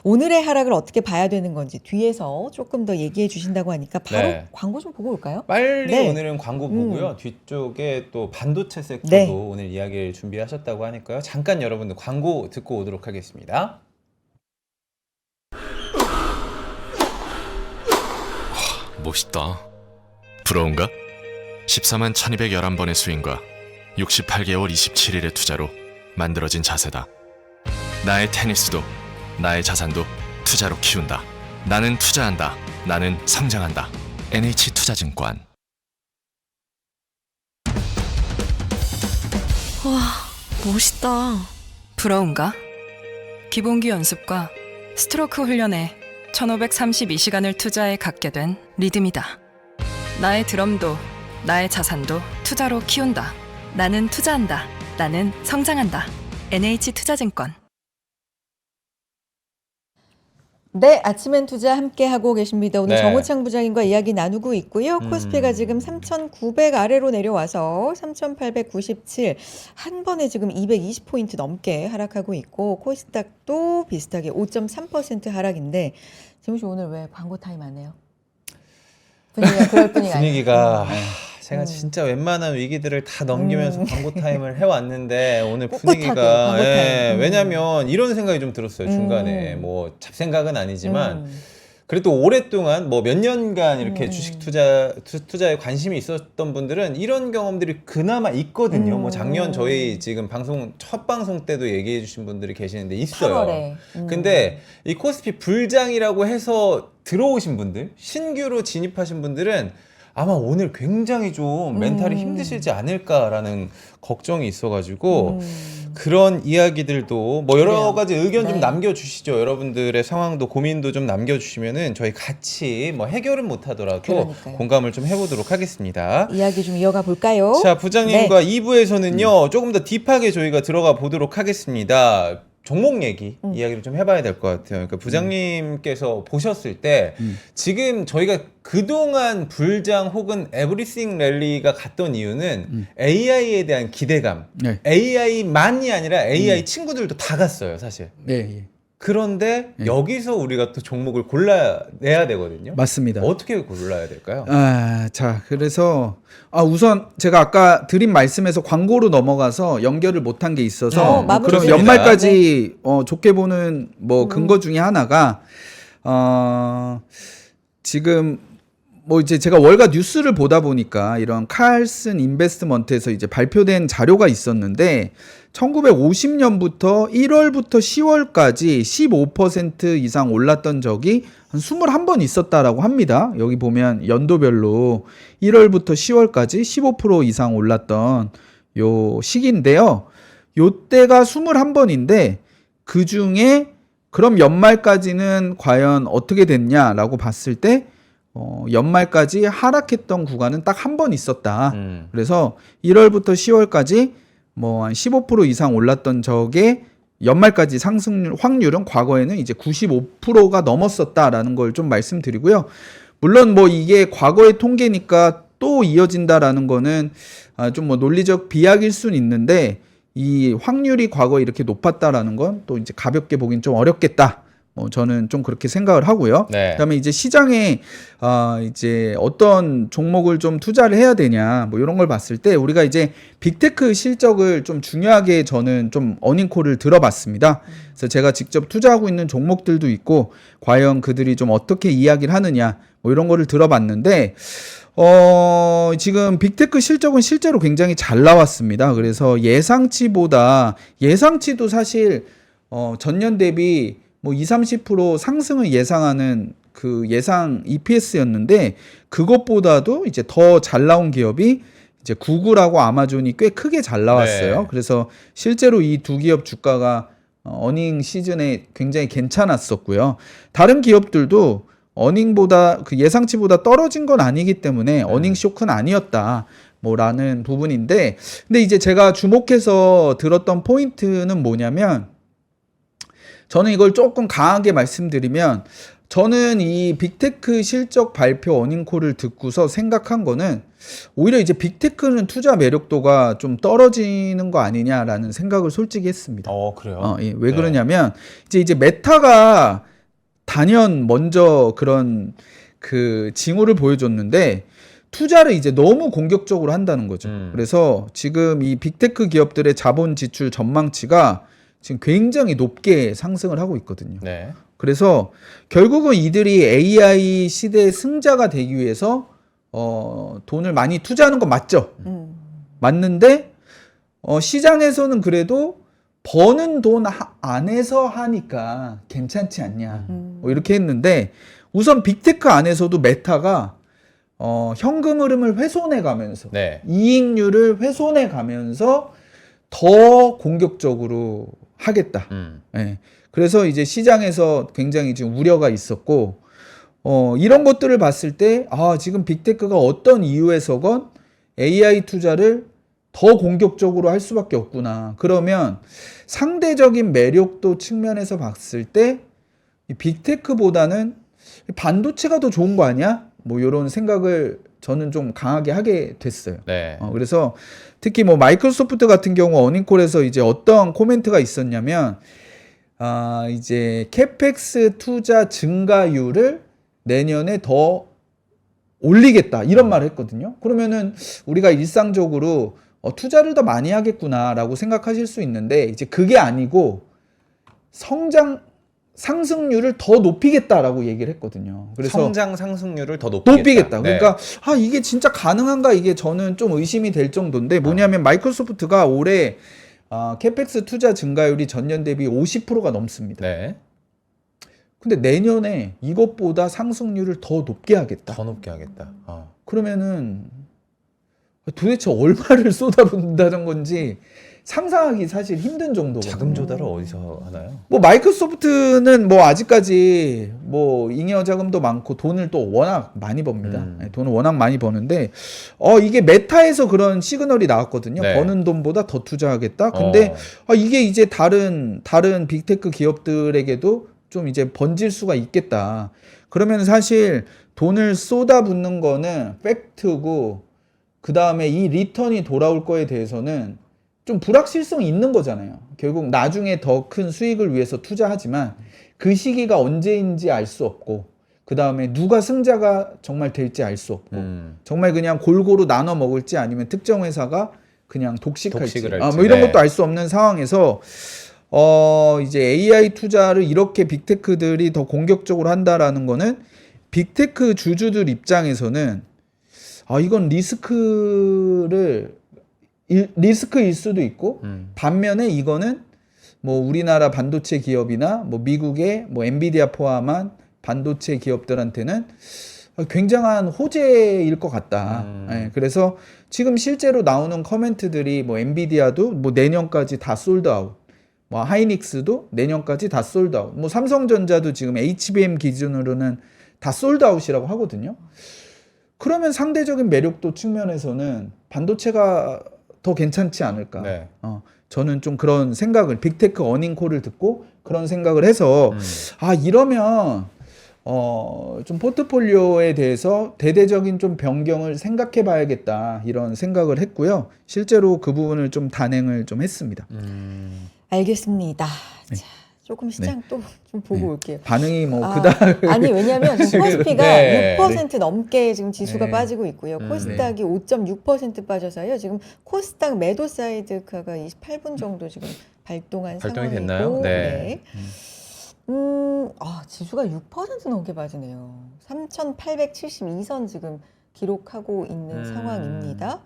오늘의 하락을 어떻게 봐야 되는 건지 뒤에서 조금 더 얘기해 주신다고 하니까 바로 네. 광고 좀 보고 올까요? 빨리 네. 오늘은 광고 보고요. 뒤쪽에 또 반도체 섹터도 네. 오늘 이야기를 준비하셨다고 하니까요. 잠깐 여러분들 광고 듣고 오도록 하겠습니다. 멋있다. 부러운가? 14만 1211번의 스윙과 68개월 27일의 투자로 만들어진 자세다. 나의 테니스도 나의 자산도 투자로 키운다. 나는 투자한다. 나는 성장한다. NH투자증권. 와, 멋있다. 부러운가? 기본기 연습과 스트로크 훈련에 1532시간을 투자해 갖게 된 리듬이다. 나의 드럼도 나의 자산도 투자로 키운다. 나는 투자한다. 나는 성장한다. NH투자증권. 네, 아침엔 투자 함께 하고 계십니다. 오늘 네. 정호창 부장님과 이야기 나누고 있고요. 코스피가 지금 3,900 아래로 내려와서 3,897 한 번에 지금 220포인트 넘게 하락하고 있고 코스닥도 비슷하게 5.3% 하락인데 재무 씨 오늘 왜 광고 타임 안 해요? 분위기가 그럴 분위기 아니에요. 분위기가 제가 진짜 웬만한 위기들을 다 넘기면서 광고 타임을 해왔는데 오늘 꿋꿋하게 분위기가 광고 타임. 왜냐면 이런 생각이 좀 들었어요. 중간에 뭐 잡생각은 아니지만 음. 그래도 오랫동안 뭐 몇 년간 이렇게 주식 투자에 관심이 있었던 분들은 이런 경험들이 그나마 있거든요. 뭐 작년 저희 지금 방송 첫 방송 때도 얘기해 주신 분들이 계시는데 있어요. 8월에. 근데 이 코스피 불장이라고 해서 들어오신 분들, 신규로 진입하신 분들은 아마 오늘 굉장히 좀 멘탈이 힘드시지 않을까라는 걱정이 있어가지고 그런 이야기들도 뭐 여러 그래요. 가지 의견 좀 네. 남겨주시죠. 여러분들의 상황도 고민도 좀 남겨주시면은 저희 같이 뭐 해결은 못하더라도 그러니까요. 공감을 좀 해보도록 하겠습니다. 이야기 좀 이어가 볼까요? 자, 부장님과 2부에서는요, 조금 더 딥하게 저희가 들어가 보도록 하겠습니다. 종목 얘기, 이야기를 좀 해봐야 될 것 같아요. 그러니까 부장님께서 보셨을 때, 지금 저희가 그동안 불장 혹은 에브리싱 랠리가 갔던 이유는 AI에 대한 기대감, 네. AI만이 아니라 AI 친구들도 다 갔어요, 사실. 네, 예. 그런데 여기서 우리가 또 종목을 골라내야 되거든요. 맞습니다. 어떻게 골라야 될까요? 자, 그래서 우선 제가 아까 드린 말씀에서 광고로 넘어가서 연결을 못한 게 있어서 마무리 그럼 좋습니다. 연말까지 좋게 보는 뭐 근거 중에 하나가 지금 뭐 이제 제가 월가 뉴스를 보다 보니까 이런 칼슨 인베스트먼트에서 이제 발표된 자료가 있었는데 1950년부터 1월부터 10월까지 15% 이상 올랐던 적이 한 21번 있었다라고 합니다. 여기 보면 연도별로 1월부터 10월까지 15% 이상 올랐던 요 시기인데요. 요때가 21번인데 그 중에 그럼 연말까지는 과연 어떻게 됐냐라고 봤을 때 연말까지 하락했던 구간은 딱 한 번 있었다. 그래서 1월부터 10월까지 뭐 한 15% 이상 올랐던 적에 연말까지 상승률 확률은 과거에는 이제 95%가 넘었었다라는 걸 좀 말씀드리고요. 물론 뭐 이게 과거의 통계니까 또 이어진다라는 거는 좀 뭐 논리적 비약일 수는 있는데 이 확률이 과거에 이렇게 높았다라는 건 또 이제 가볍게 보긴 좀 어렵겠다. 저는 좀 그렇게 생각을 하고요. 네. 그다음에 이제 시장에 이제 어떤 종목을 좀 투자를 해야 되냐 뭐 이런 걸 봤을 때 우리가 이제 빅테크 실적을 좀 중요하게 저는 좀 어닝콜을 들어봤습니다. 그래서 제가 직접 투자하고 있는 종목들도 있고 과연 그들이 좀 어떻게 이야기를 하느냐 뭐 이런 거를 들어봤는데 지금 빅테크 실적은 실제로 굉장히 잘 나왔습니다. 그래서 예상치도 사실 전년 대비 뭐 20-30% 상승을 예상하는 그 예상 EPS였는데 그것보다도 이제 더 잘 나온 기업이 이제 구글하고 아마존이 꽤 크게 잘 나왔어요. 네. 그래서 실제로 이 두 기업 주가가 어닝 시즌에 굉장히 괜찮았었고요. 다른 기업들도 어닝보다 그 예상치보다 떨어진 건 아니기 때문에 어닝 쇼크는 아니었다. 뭐라는 부분인데 근데 이제 제가 주목해서 들었던 포인트는 뭐냐면 저는 이걸 조금 강하게 말씀드리면 저는 이 빅테크 실적 발표 어닝콜을 듣고서 생각한 거는 오히려 이제 빅테크는 투자 매력도가 좀 떨어지는 거 아니냐라는 생각을 솔직히 했습니다. 그래요? 예, 왜 그러냐면 이제 메타가 단연 먼저 그런 그 징후를 보여줬는데 투자를 이제 너무 공격적으로 한다는 거죠. 그래서 지금 이 빅테크 기업들의 자본 지출 전망치가 지금 굉장히 높게 상승을 하고 있거든요. 네. 그래서 결국은 이들이 AI 시대의 승자가 되기 위해서 돈을 많이 투자하는 건 맞죠. 맞는데 시장에서는 그래도 버는 돈 안에서 하니까 괜찮지 않냐 뭐 이렇게 했는데 우선 빅테크 안에서도 메타가 현금 흐름을 훼손해 가면서 네. 이익률을 훼손해 가면서 더 공격적으로 하겠다. 예. 그래서 이제 시장에서 굉장히 지금 우려가 있었고, 이런 것들을 봤을 때, 지금 빅테크가 어떤 이유에서건 AI 투자를 더 공격적으로 할 수밖에 없구나. 그러면 상대적인 매력도 측면에서 봤을 때, 이 빅테크보다는 반도체가 더 좋은 거 아니야? 뭐 이런 생각을 저는 좀 강하게 하게 됐어요. 네. 그래서 특히 뭐 마이크로소프트 같은 경우 어닝콜에서 이제 어떤 코멘트가 있었냐면 이제 캐펙스 투자 증가율을 내년에 더 올리겠다 이런 말을 했거든요. 그러면은 우리가 일상적으로 투자를 더 많이 하겠구나라고 생각하실 수 있는데 이제 그게 아니고 상승률을 더 높이겠다라고 얘기를 했거든요. 그래서 성장 상승률을 더 높이겠다. 네. 그러니까 이게 진짜 가능한가 이게 저는 좀 의심이 될 정도인데 뭐냐면 마이크로소프트가 올해 캐펙스 투자 증가율이 전년 대비 50%가 넘습니다. 네. 근데 내년에 이것보다 상승률을 더 높게 하겠다. 더 높게 하겠다. 그러면은 도대체 얼마를 쏟아붓는다는 건지 상상하기 사실 힘든 정도거든요. 자금 조달을 어디서 하나요? 뭐 마이크로소프트는 뭐 아직까지 뭐 잉여 자금도 많고 돈을 또 워낙 많이 법니다. 돈을 워낙 많이 버는데 이게 메타에서 그런 시그널이 나왔거든요. 네. 버는 돈보다 더 투자하겠다. 근데 이게 이제 다른 빅테크 기업들에게도 좀 이제 번질 수가 있겠다. 그러면 사실 돈을 쏟아붓는 거는 팩트고 그 다음에 이 리턴이 돌아올 거에 대해서는 좀 불확실성이 있는 거잖아요. 결국 나중에 더 큰 수익을 위해서 투자하지만 그 시기가 언제인지 알 수 없고 그 다음에 누가 승자가 정말 될지 알 수 없고 정말 그냥 골고루 나눠 먹을지 아니면 특정 회사가 그냥 독식할지 독식을 할지. 뭐 이런 네. 것도 알 수 없는 상황에서 이제 AI 투자를 이렇게 빅테크들이 더 공격적으로 한다라는 거는 빅테크 주주들 입장에서는 이건 리스크일 수도 있고 반면에 이거는 뭐 우리나라 반도체 기업이나 뭐 미국의 뭐 엔비디아 포함한 반도체 기업들한테는 굉장한 호재일 것 같다. 예, 그래서 지금 실제로 나오는 커멘트들이 뭐 엔비디아도 뭐 내년까지 다 솔드아웃, 뭐 하이닉스도 내년까지 다 솔드아웃, 뭐 삼성전자도 지금 HBM 기준으로는 다 솔드아웃이라고 하거든요. 그러면 상대적인 매력도 측면에서는 반도체가 더 괜찮지 않을까. 네. 저는 좀 그런 생각을 빅테크 어닝콜을 듣고 그런 생각을 해서 이러면 좀 포트폴리오에 대해서 대대적인 좀 변경을 생각해 봐야겠다 이런 생각을 했고요. 실제로 그 부분을 좀 단행을 좀 했습니다. 알겠습니다. 자, 조금 시장 또 좀 보고 올게요. 반응이 뭐 그다음 아니 왜냐하면 지금 코스피가 네. 6% 넘게 지금 지수가 네. 빠지고 있고요. 코스닥이 5.6% 빠져서요. 지금 코스닥 매도 사이드카가 28분 정도 지금 발동한 발동이 상황이고, 됐나요? 네. 지수가 6% 넘게 빠지네요. 3,872선 지금 기록하고 있는 상황입니다.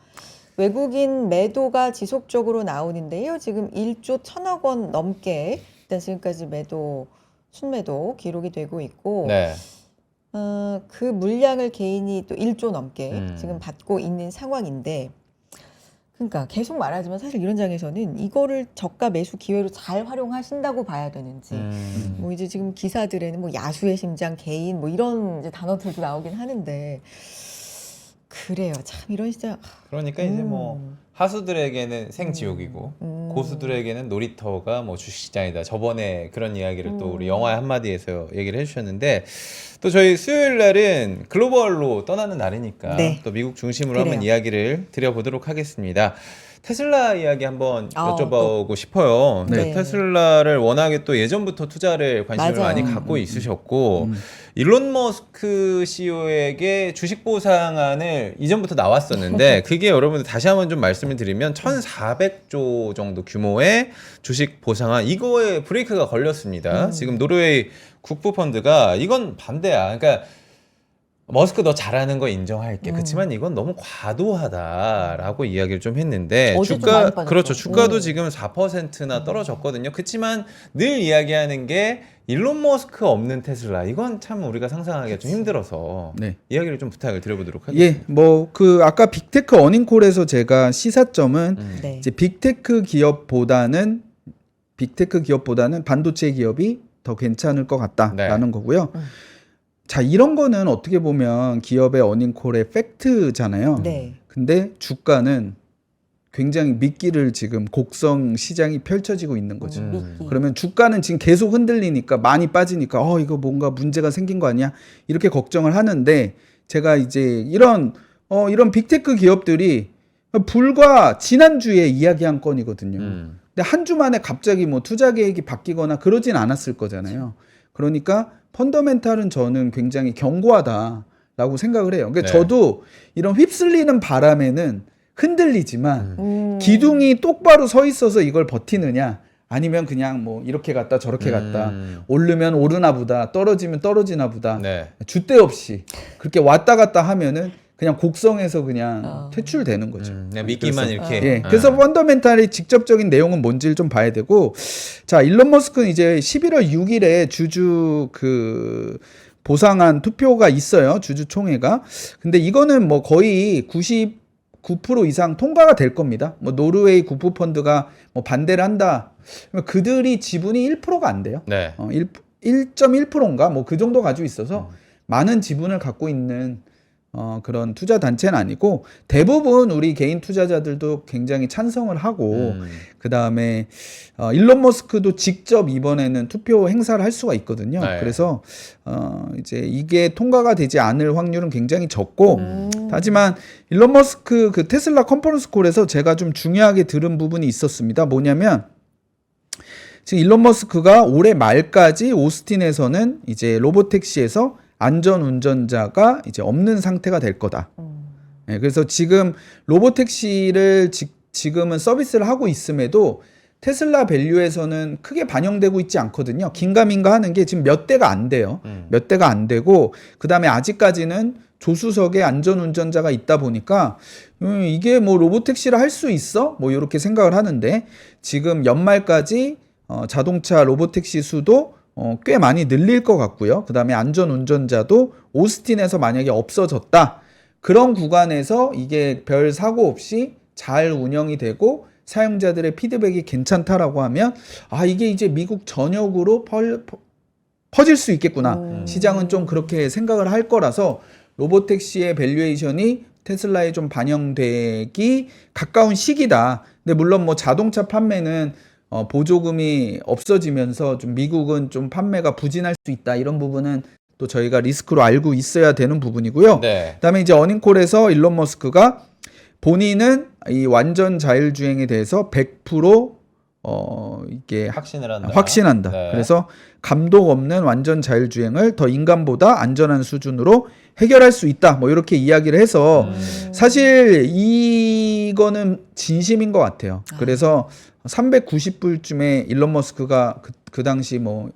외국인 매도가 지속적으로 나오는데요. 지금 1조 1,000억 원 넘게 일단 지금까지 순매도 기록이 되고 있고 네. 그 물량을 개인이 또 1조 넘게 지금 받고 있는 상황인데 그러니까 계속 말하지만 사실 이런 장에서는 이거를 저가 매수 기회로 잘 활용하신다고 봐야 되는지 뭐 이제 지금 기사들에는 뭐 야수의 심장 개인 뭐 이런 이제 단어들도 나오긴 하는데 그래요. 참 이런 시장 그러니까 이제 뭐 하수들에게는 생지옥이고 고수들에게는 놀이터가 뭐 주식시장이다. 저번에 그런 이야기를 또 우리 영화의 한마디에서 얘기를 해주셨는데 또 저희 수요일 날은 글로벌로 떠나는 날이니까 네. 또 미국 중심으로 그래요. 한번 이야기를 드려보도록 하겠습니다. 테슬라 이야기 한번 또. 여쭤보고 싶어요. 네. 테슬라를 워낙에 또 예전부터 투자를 관심을 맞아요. 많이 갖고 있으셨고 일론 머스크 CEO에게 주식 보상안을 이전부터 나왔었는데 그게 여러분들 다시 한번 좀 말씀을 드리면 1,400조 정도 규모의 주식 보상안 이거에 브레이크가 걸렸습니다. 지금 노르웨이 국부펀드가 이건 반대야. 그러니까 머스크 너 잘하는 거 인정할게. 그렇지만 이건 너무 과도하다라고 이야기를 좀 했는데 어제 좀 많이 빠졌죠. 그렇죠. 주가도 지금 4%나 떨어졌거든요. 그렇지만 늘 이야기하는 게 일론 머스크 없는 테슬라. 이건 참 우리가 상상하기가 좀 힘들어서 네. 이야기를 좀 부탁을 드려보도록 하겠습니다. 예, 뭐 그 아까 빅테크 어닝콜에서 제가 시사점은 네. 이제 빅테크 기업보다는 반도체 기업이 더 괜찮을 것 같다라는 거고요. 자, 이런 거는 어떻게 보면 기업의 어닝콜의 팩트잖아요. 네. 근데 주가는 굉장히 미끼를 지금 곡성 시장이 펼쳐지고 있는 거죠. 미끼. 그러면 주가는 지금 계속 흔들리니까 많이 빠지니까 이거 뭔가 문제가 생긴 거 아니야? 이렇게 걱정을 하는데 제가 이제 이런 빅테크 기업들이 불과 지난주에 이야기한 건이거든요. 근데 한 주 만에 갑자기 뭐 투자 계획이 바뀌거나 그러진 않았을 거잖아요. 그러니까 펀더멘탈은 저는 굉장히 견고하다라고 생각을 해요. 그러니까 네. 저도 이런 휩쓸리는 바람에는 흔들리지만 기둥이 똑바로 서 있어서 이걸 버티느냐 아니면 그냥 뭐 이렇게 갔다 저렇게 갔다 오르면 오르나 보다 떨어지면 떨어지나 보다 네. 줏대 없이 그렇게 왔다 갔다 하면은 그냥 곡성에서 그냥 퇴출되는 거죠. 그냥 미끼만 이렇게. 예. 그래서 펀더멘탈의 직접적인 내용은 뭔지를 좀 봐야 되고, 자, 일론 머스크는 이제 11월 6일에 주주 그 보상안 투표가 있어요. 주주총회가. 근데 이거는 뭐 거의 99% 이상 통과가 될 겁니다. 뭐 노르웨이 국부 펀드가 뭐 반대를 한다. 그들이 지분이 1%가 안 돼요. 네. 1.1%인가 뭐 그 정도 가지고 있어서 많은 지분을 갖고 있는 그런 투자 단체는 아니고, 대부분 우리 개인 투자자들도 굉장히 찬성을 하고, 그 다음에 일론 머스크도 직접 이번에는 투표 행사를 할 수가 있거든요. 네. 그래서 이제 이게 통과가 되지 않을 확률은 굉장히 적고, 하지만 일론 머스크 그 테슬라 컨퍼런스 콜에서 제가 좀 중요하게 들은 부분이 있었습니다. 뭐냐면 지금 일론 머스크가 올해 말까지 오스틴에서는 이제 로보택시에서 안전 운전자가 이제 없는 상태가 될 거다. 네, 그래서 지금 로보택시를 지금은 서비스를 하고 있음에도 테슬라 밸류에서는 크게 반영되고 있지 않거든요. 긴가민가 하는 게 지금 몇 대가 안 돼요. 몇 대가 안 되고, 그 다음에 아직까지는 조수석에 안전 운전자가 있다 보니까 이게 뭐 로보택시를 할 수 있어? 뭐 이렇게 생각을 하는데, 지금 연말까지 자동차 로보택시 수도 꽤 많이 늘릴 것 같고요. 그 다음에 안전운전자도 오스틴에서 만약에 없어졌다. 그런 구간에서 이게 별 사고 없이 잘 운영이 되고 사용자들의 피드백이 괜찮다라고 하면, 아, 이게 이제 미국 전역으로 퍼질 수 있겠구나. 시장은 좀 그렇게 생각을 할 거라서 로보택시의 밸류에이션이 테슬라에 좀 반영되기 가까운 시기다. 근데 물론 뭐 자동차 판매는 보조금이 없어지면서 좀 미국은 좀 판매가 부진할 수 있다. 이런 부분은 또 저희가 리스크로 알고 있어야 되는 부분이고요. 네. 그다음에 이제 어닝콜에서 일론 머스크가 본인은 이 완전 자율주행에 대해서 100% 이게 확신한다. 네. 그래서 감독 없는 완전 자율주행을 더 인간보다 안전한 수준으로 해결할 수 있다. 뭐 이렇게 이야기를 해서 사실 이거는 진심인 것 같아요. 그래서 390불쯤에 일론 머스크가 그 당시 뭐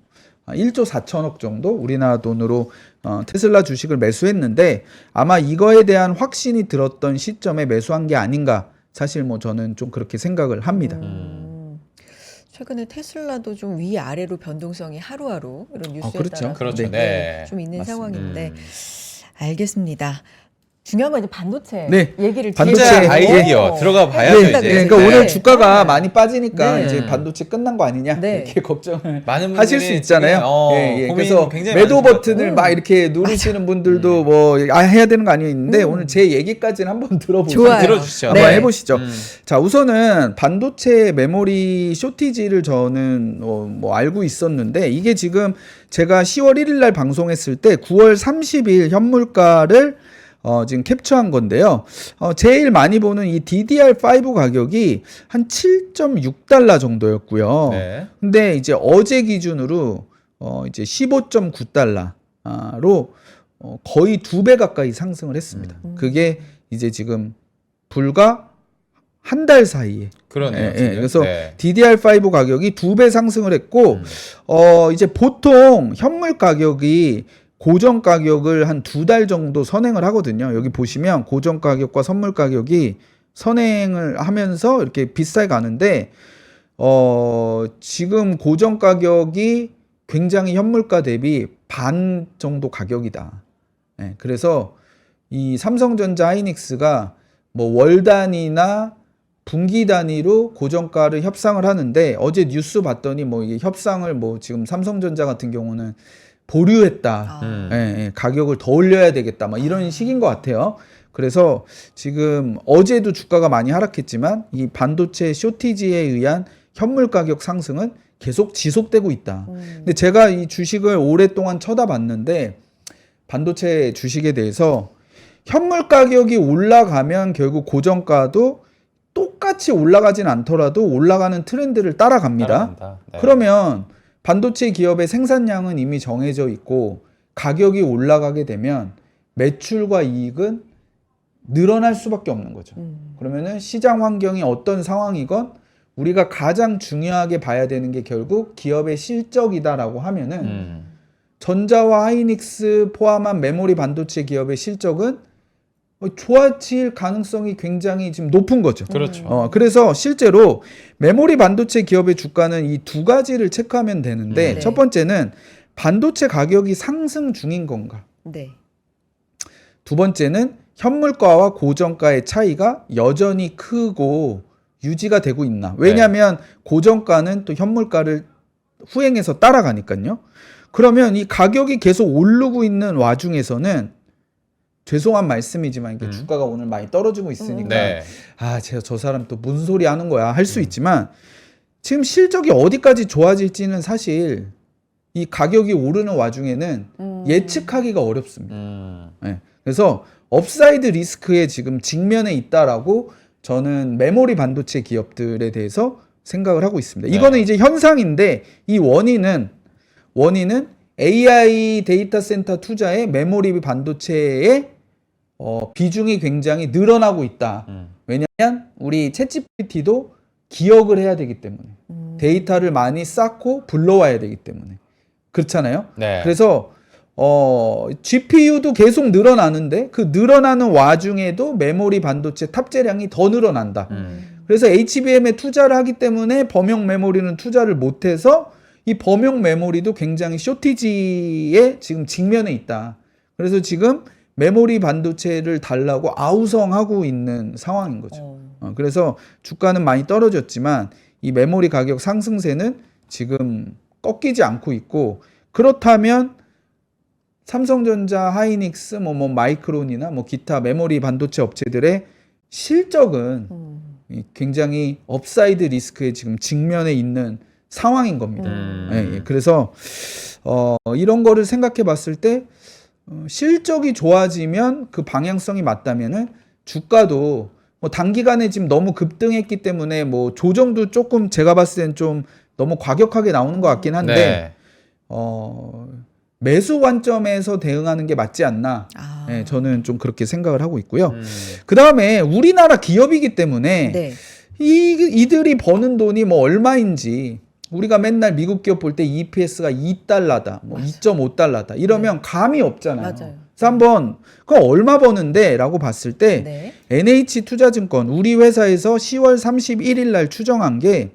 1조 4천억 정도 우리나라 돈으로 테슬라 주식을 매수했는데, 아마 이거에 대한 확신이 들었던 시점에 매수한 게 아닌가. 사실 뭐 저는 좀 그렇게 생각을 합니다. 최근에 테슬라도 좀 위아래로 변동성이 하루하루 이런 뉴스에 그렇죠. 따라서 그렇죠. 네. 좀 있는 맞습니다. 상황인데, 알겠습니다. 중요한 건 이제 반도체 네. 얘기를 반도체 뒤에 반도체 듣고 아이디어 들어가 봐야죠, 네, 이제. 그러니까 네. 오늘 주가가 네. 많이 빠지니까 네. 이제 반도체 끝난 거 아니냐 네. 이렇게 걱정을 많은 하실 수 분들이 있잖아요. 지금, 예, 예. 고민 그래서 굉장히 매도 많으신 것 버튼을 같아요. 막 이렇게 누르시는 분들도 뭐 해야 되는 거 아니에요 있는데, 오늘 제 얘기까지는 한번 들어보시죠. 좋아요. 들어주시죠. 한번 네. 해보시죠. 자, 우선은 반도체 메모리 쇼티지를 저는 뭐 알고 있었는데, 이게 지금 제가 10월 1일 날 방송했을 때 9월 30일 현물가를 지금 캡처한 건데요. 제일 많이 보는 이 DDR5 가격이 한 7.6달러 정도였고요. 네. 근데 이제 어제 기준으로 이제 15.9달러로 거의 2배 가까이 상승을 했습니다. 그게 이제 지금 불과 한 달 사이에. 그러네요. 예, 지금. 그래서 네. DDR5 가격이 2배 상승을 했고, 이제 보통 현물 가격이 고정 가격을 한 2달 정도 선행을 하거든요. 여기 보시면 고정 가격과 선물 가격이 선행을 하면서 이렇게 비싸게 가는데, 지금 고정 가격이 굉장히 현물가 대비 반 정도 가격이다. 네, 그래서 이 삼성전자 하이닉스가 뭐 월 단위나 분기 단위로 고정가를 협상을 하는데, 어제 뉴스 봤더니 뭐 이게 협상을 뭐 지금 삼성전자 같은 경우는 보류했다. 예, 가격을 더 올려야 되겠다. 막 이런 식인 것 같아요. 그래서 지금 어제도 주가가 많이 하락했지만 이 반도체 쇼티지에 의한 현물 가격 상승은 계속 지속되고 있다. 근데 제가 이 주식을 오랫동안 쳐다봤는데, 반도체 주식에 대해서 현물 가격이 올라가면 결국 고정가도 똑같이 올라가진 않더라도 올라가는 트렌드를 따라갑니다. 따라간다. 네. 그러면 반도체 기업의 생산량은 이미 정해져 있고 가격이 올라가게 되면 매출과 이익은 늘어날 수밖에 없는 거죠. 그러면은 시장 환경이 어떤 상황이건 우리가 가장 중요하게 봐야 되는 게 결국 기업의 실적이다라고 하면은 전자와 하이닉스 포함한 메모리 반도체 기업의 실적은 좋아질 가능성이 굉장히 지금 높은 거죠. 그렇죠. 그래서 실제로 메모리 반도체 기업의 주가는 이 두 가지를 체크하면 되는데 네. 첫 번째는 반도체 가격이 상승 중인 건가? 네. 두 번째는 현물가와 고정가의 차이가 여전히 크고 유지가 되고 있나? 왜냐하면 고정가는 또 현물가를 후행해서 따라가니까요. 그러면 이 가격이 계속 오르고 있는 와중에서는 죄송한 말씀이지만 이게 주가가 오늘 많이 떨어지고 있으니까 네. 저 사람 또 무슨 소리 하는 거야 할 수 있지만 지금 실적이 어디까지 좋아질지는 사실 이 가격이 오르는 와중에는 예측하기가 어렵습니다. 네. 그래서 업사이드 리스크에 지금 직면해 있다라고 저는 메모리 반도체 기업들에 대해서 생각을 하고 있습니다. 네. 이거는 이제 현상인데 이 원인은 AI 데이터 센터 투자에 메모리 반도체의 비중이 굉장히 늘어나고 있다. 왜냐하면 우리 챗GPT도 기억을 해야 되기 때문에 데이터를 많이 쌓고 불러와야 되기 때문에 그렇잖아요. 네. 그래서 GPU도 계속 늘어나는데 그 늘어나는 와중에도 메모리 반도체 탑재량이 더 늘어난다. 그래서 HBM에 투자를 하기 때문에 범용 메모리는 투자를 못해서 이 범용 메모리도 굉장히 쇼티지에 지금 직면해 있다. 그래서 지금 메모리 반도체를 달라고 아우성하고 있는 상황인 거죠. 그래서 주가는 많이 떨어졌지만 이 메모리 가격 상승세는 지금 꺾이지 않고 있고 그렇다면 삼성전자, 하이닉스, 마이크론이나 기타 메모리 반도체 업체들의 실적은 굉장히 업사이드 리스크에 지금 직면해 있는 상황인 겁니다. 예. 그래서 이런 거를 생각해 봤을 때 실적이 좋아지면 그 방향성이 맞다면은 주가도 단기간에 지금 너무 급등했기 때문에 조정도 조금 제가 봤을 땐 좀 너무 과격하게 나오는 것 같긴 한데 네. 매수 관점에서 대응하는 게 맞지 않나. 예, 저는 좀 그렇게 생각을 하고 있고요. 그 다음에 우리나라 기업이기 때문에 네. 이들이 버는 돈이 얼마인지 우리가 맨날 미국 기업 볼 때 EPS가 2달러다, 2.5달러다 이러면 감이 없잖아요. 맞아요. 그래서 한번 그거 얼마 버는데 라고 봤을 때 네. NH투자증권 우리 회사에서 10월 31일 날 추정한 게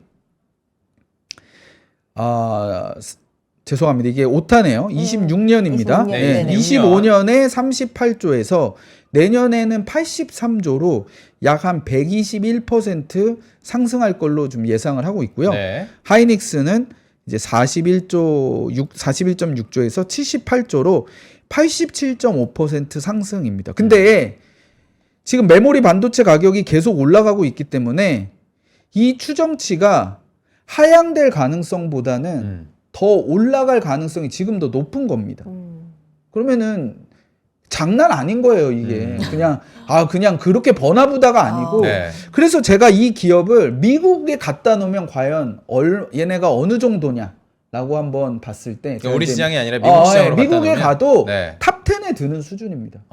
죄송합니다. 이게 오타네요. 26년입니다. 26년. 네, 네네. 25년에 38조에서 내년에는 83조로 약 한 121% 상승할 걸로 좀 예상을 하고 있고요. 네. 하이닉스는 이제 41.6조에서 78조로 87.5% 상승입니다. 근데 지금 메모리 반도체 가격이 계속 올라가고 있기 때문에 이 추정치가 하향될 가능성보다는 더 올라갈 가능성이 지금 더 높은 겁니다. 그러면은 장난 아닌 거예요, 이게. 그냥 그렇게 버나보다가 아니고. 네. 그래서 제가 이 기업을 미국에 갖다 놓으면 과연 얘네가 어느 정도냐라고 한번 봤을 때 그러니까 우리 시장이 아니라 미국 시장으로 갖다 미국에 놓으면? 가도 네. 탑 10에 드는 수준입니다.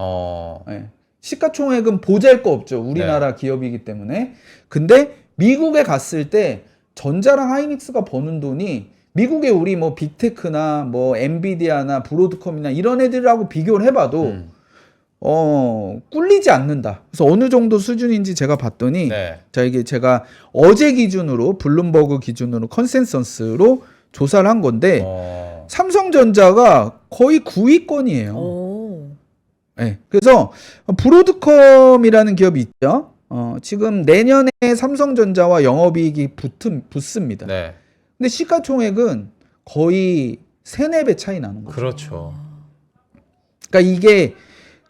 네. 시가총액은 보잘 거 없죠. 우리나라 기업이기 때문에. 근데 미국에 갔을 때 전자랑 하이닉스가 버는 돈이 미국의 우리 빅테크나 엔비디아나 브로드컴이나 이런 애들하고 비교를 해봐도 꿀리지 않는다. 그래서 어느 정도 수준인지 제가 봤더니 네. 자 이게 제가 어제 기준으로 블룸버그 기준으로 컨센서스로 조사를 한 건데 삼성전자가 거의 9위권이에요. 네. 그래서 브로드컴이라는 기업이 있죠. 지금 내년에 삼성전자와 영업이익이 붙습니다. 네. 근데 시가총액은 거의 3-4배 차이 나는 거죠. 그렇죠. 그러니까 이게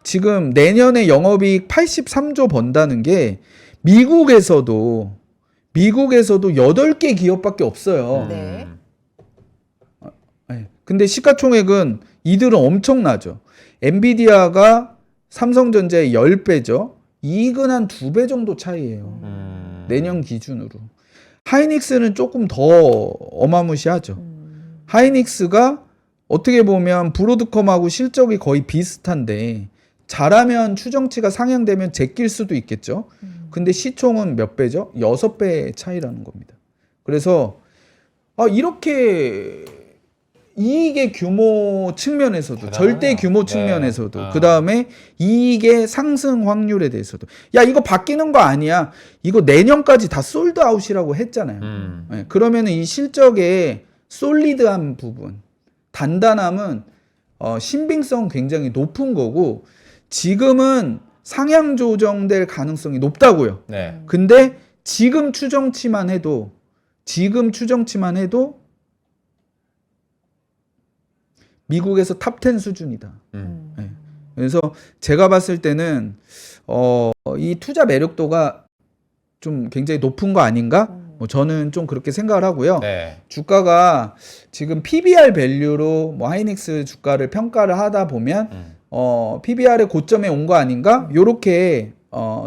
지금 내년에 영업이익 83조 번다는 게 미국에서도 8개 기업밖에 없어요. 네. 네. 근데 시가총액은 이들은 엄청나죠. 엔비디아가 삼성전자의 10배죠. 이익은 한 2배 정도 차이예요. 내년 기준으로. 하이닉스는 조금 더 어마무시하죠. 하이닉스가 어떻게 보면 브로드컴하고 실적이 거의 비슷한데 잘하면 추정치가 상향되면 제낄 수도 있겠죠. 근데 시총은 몇 배죠? 6배 차이라는 겁니다. 그래서 이렇게 이익의 규모 측면에서도 대단하네요. 절대 규모 네. 측면에서도 아. 그다음에 이익의 상승 확률에 대해서도 야 이거 바뀌는 거 아니야 이거 내년까지 다 솔드아웃이라고 했잖아요. 네, 그러면 이 실적의 솔리드한 부분 단단함은 신빙성 굉장히 높은 거고 지금은 상향 조정될 가능성이 높다고요. 네. 근데 지금 추정치만 해도 미국에서 탑 10 수준이다. 네. 그래서 제가 봤을 때는 이 투자 매력도가 좀 굉장히 높은 거 아닌가? 뭐 저는 좀 그렇게 생각을 하고요. 네. 주가가 지금 PBR 밸류로 뭐 하이닉스 주가를 평가를 하다 보면 PBR의 고점에 온 거 아닌가? 요렇게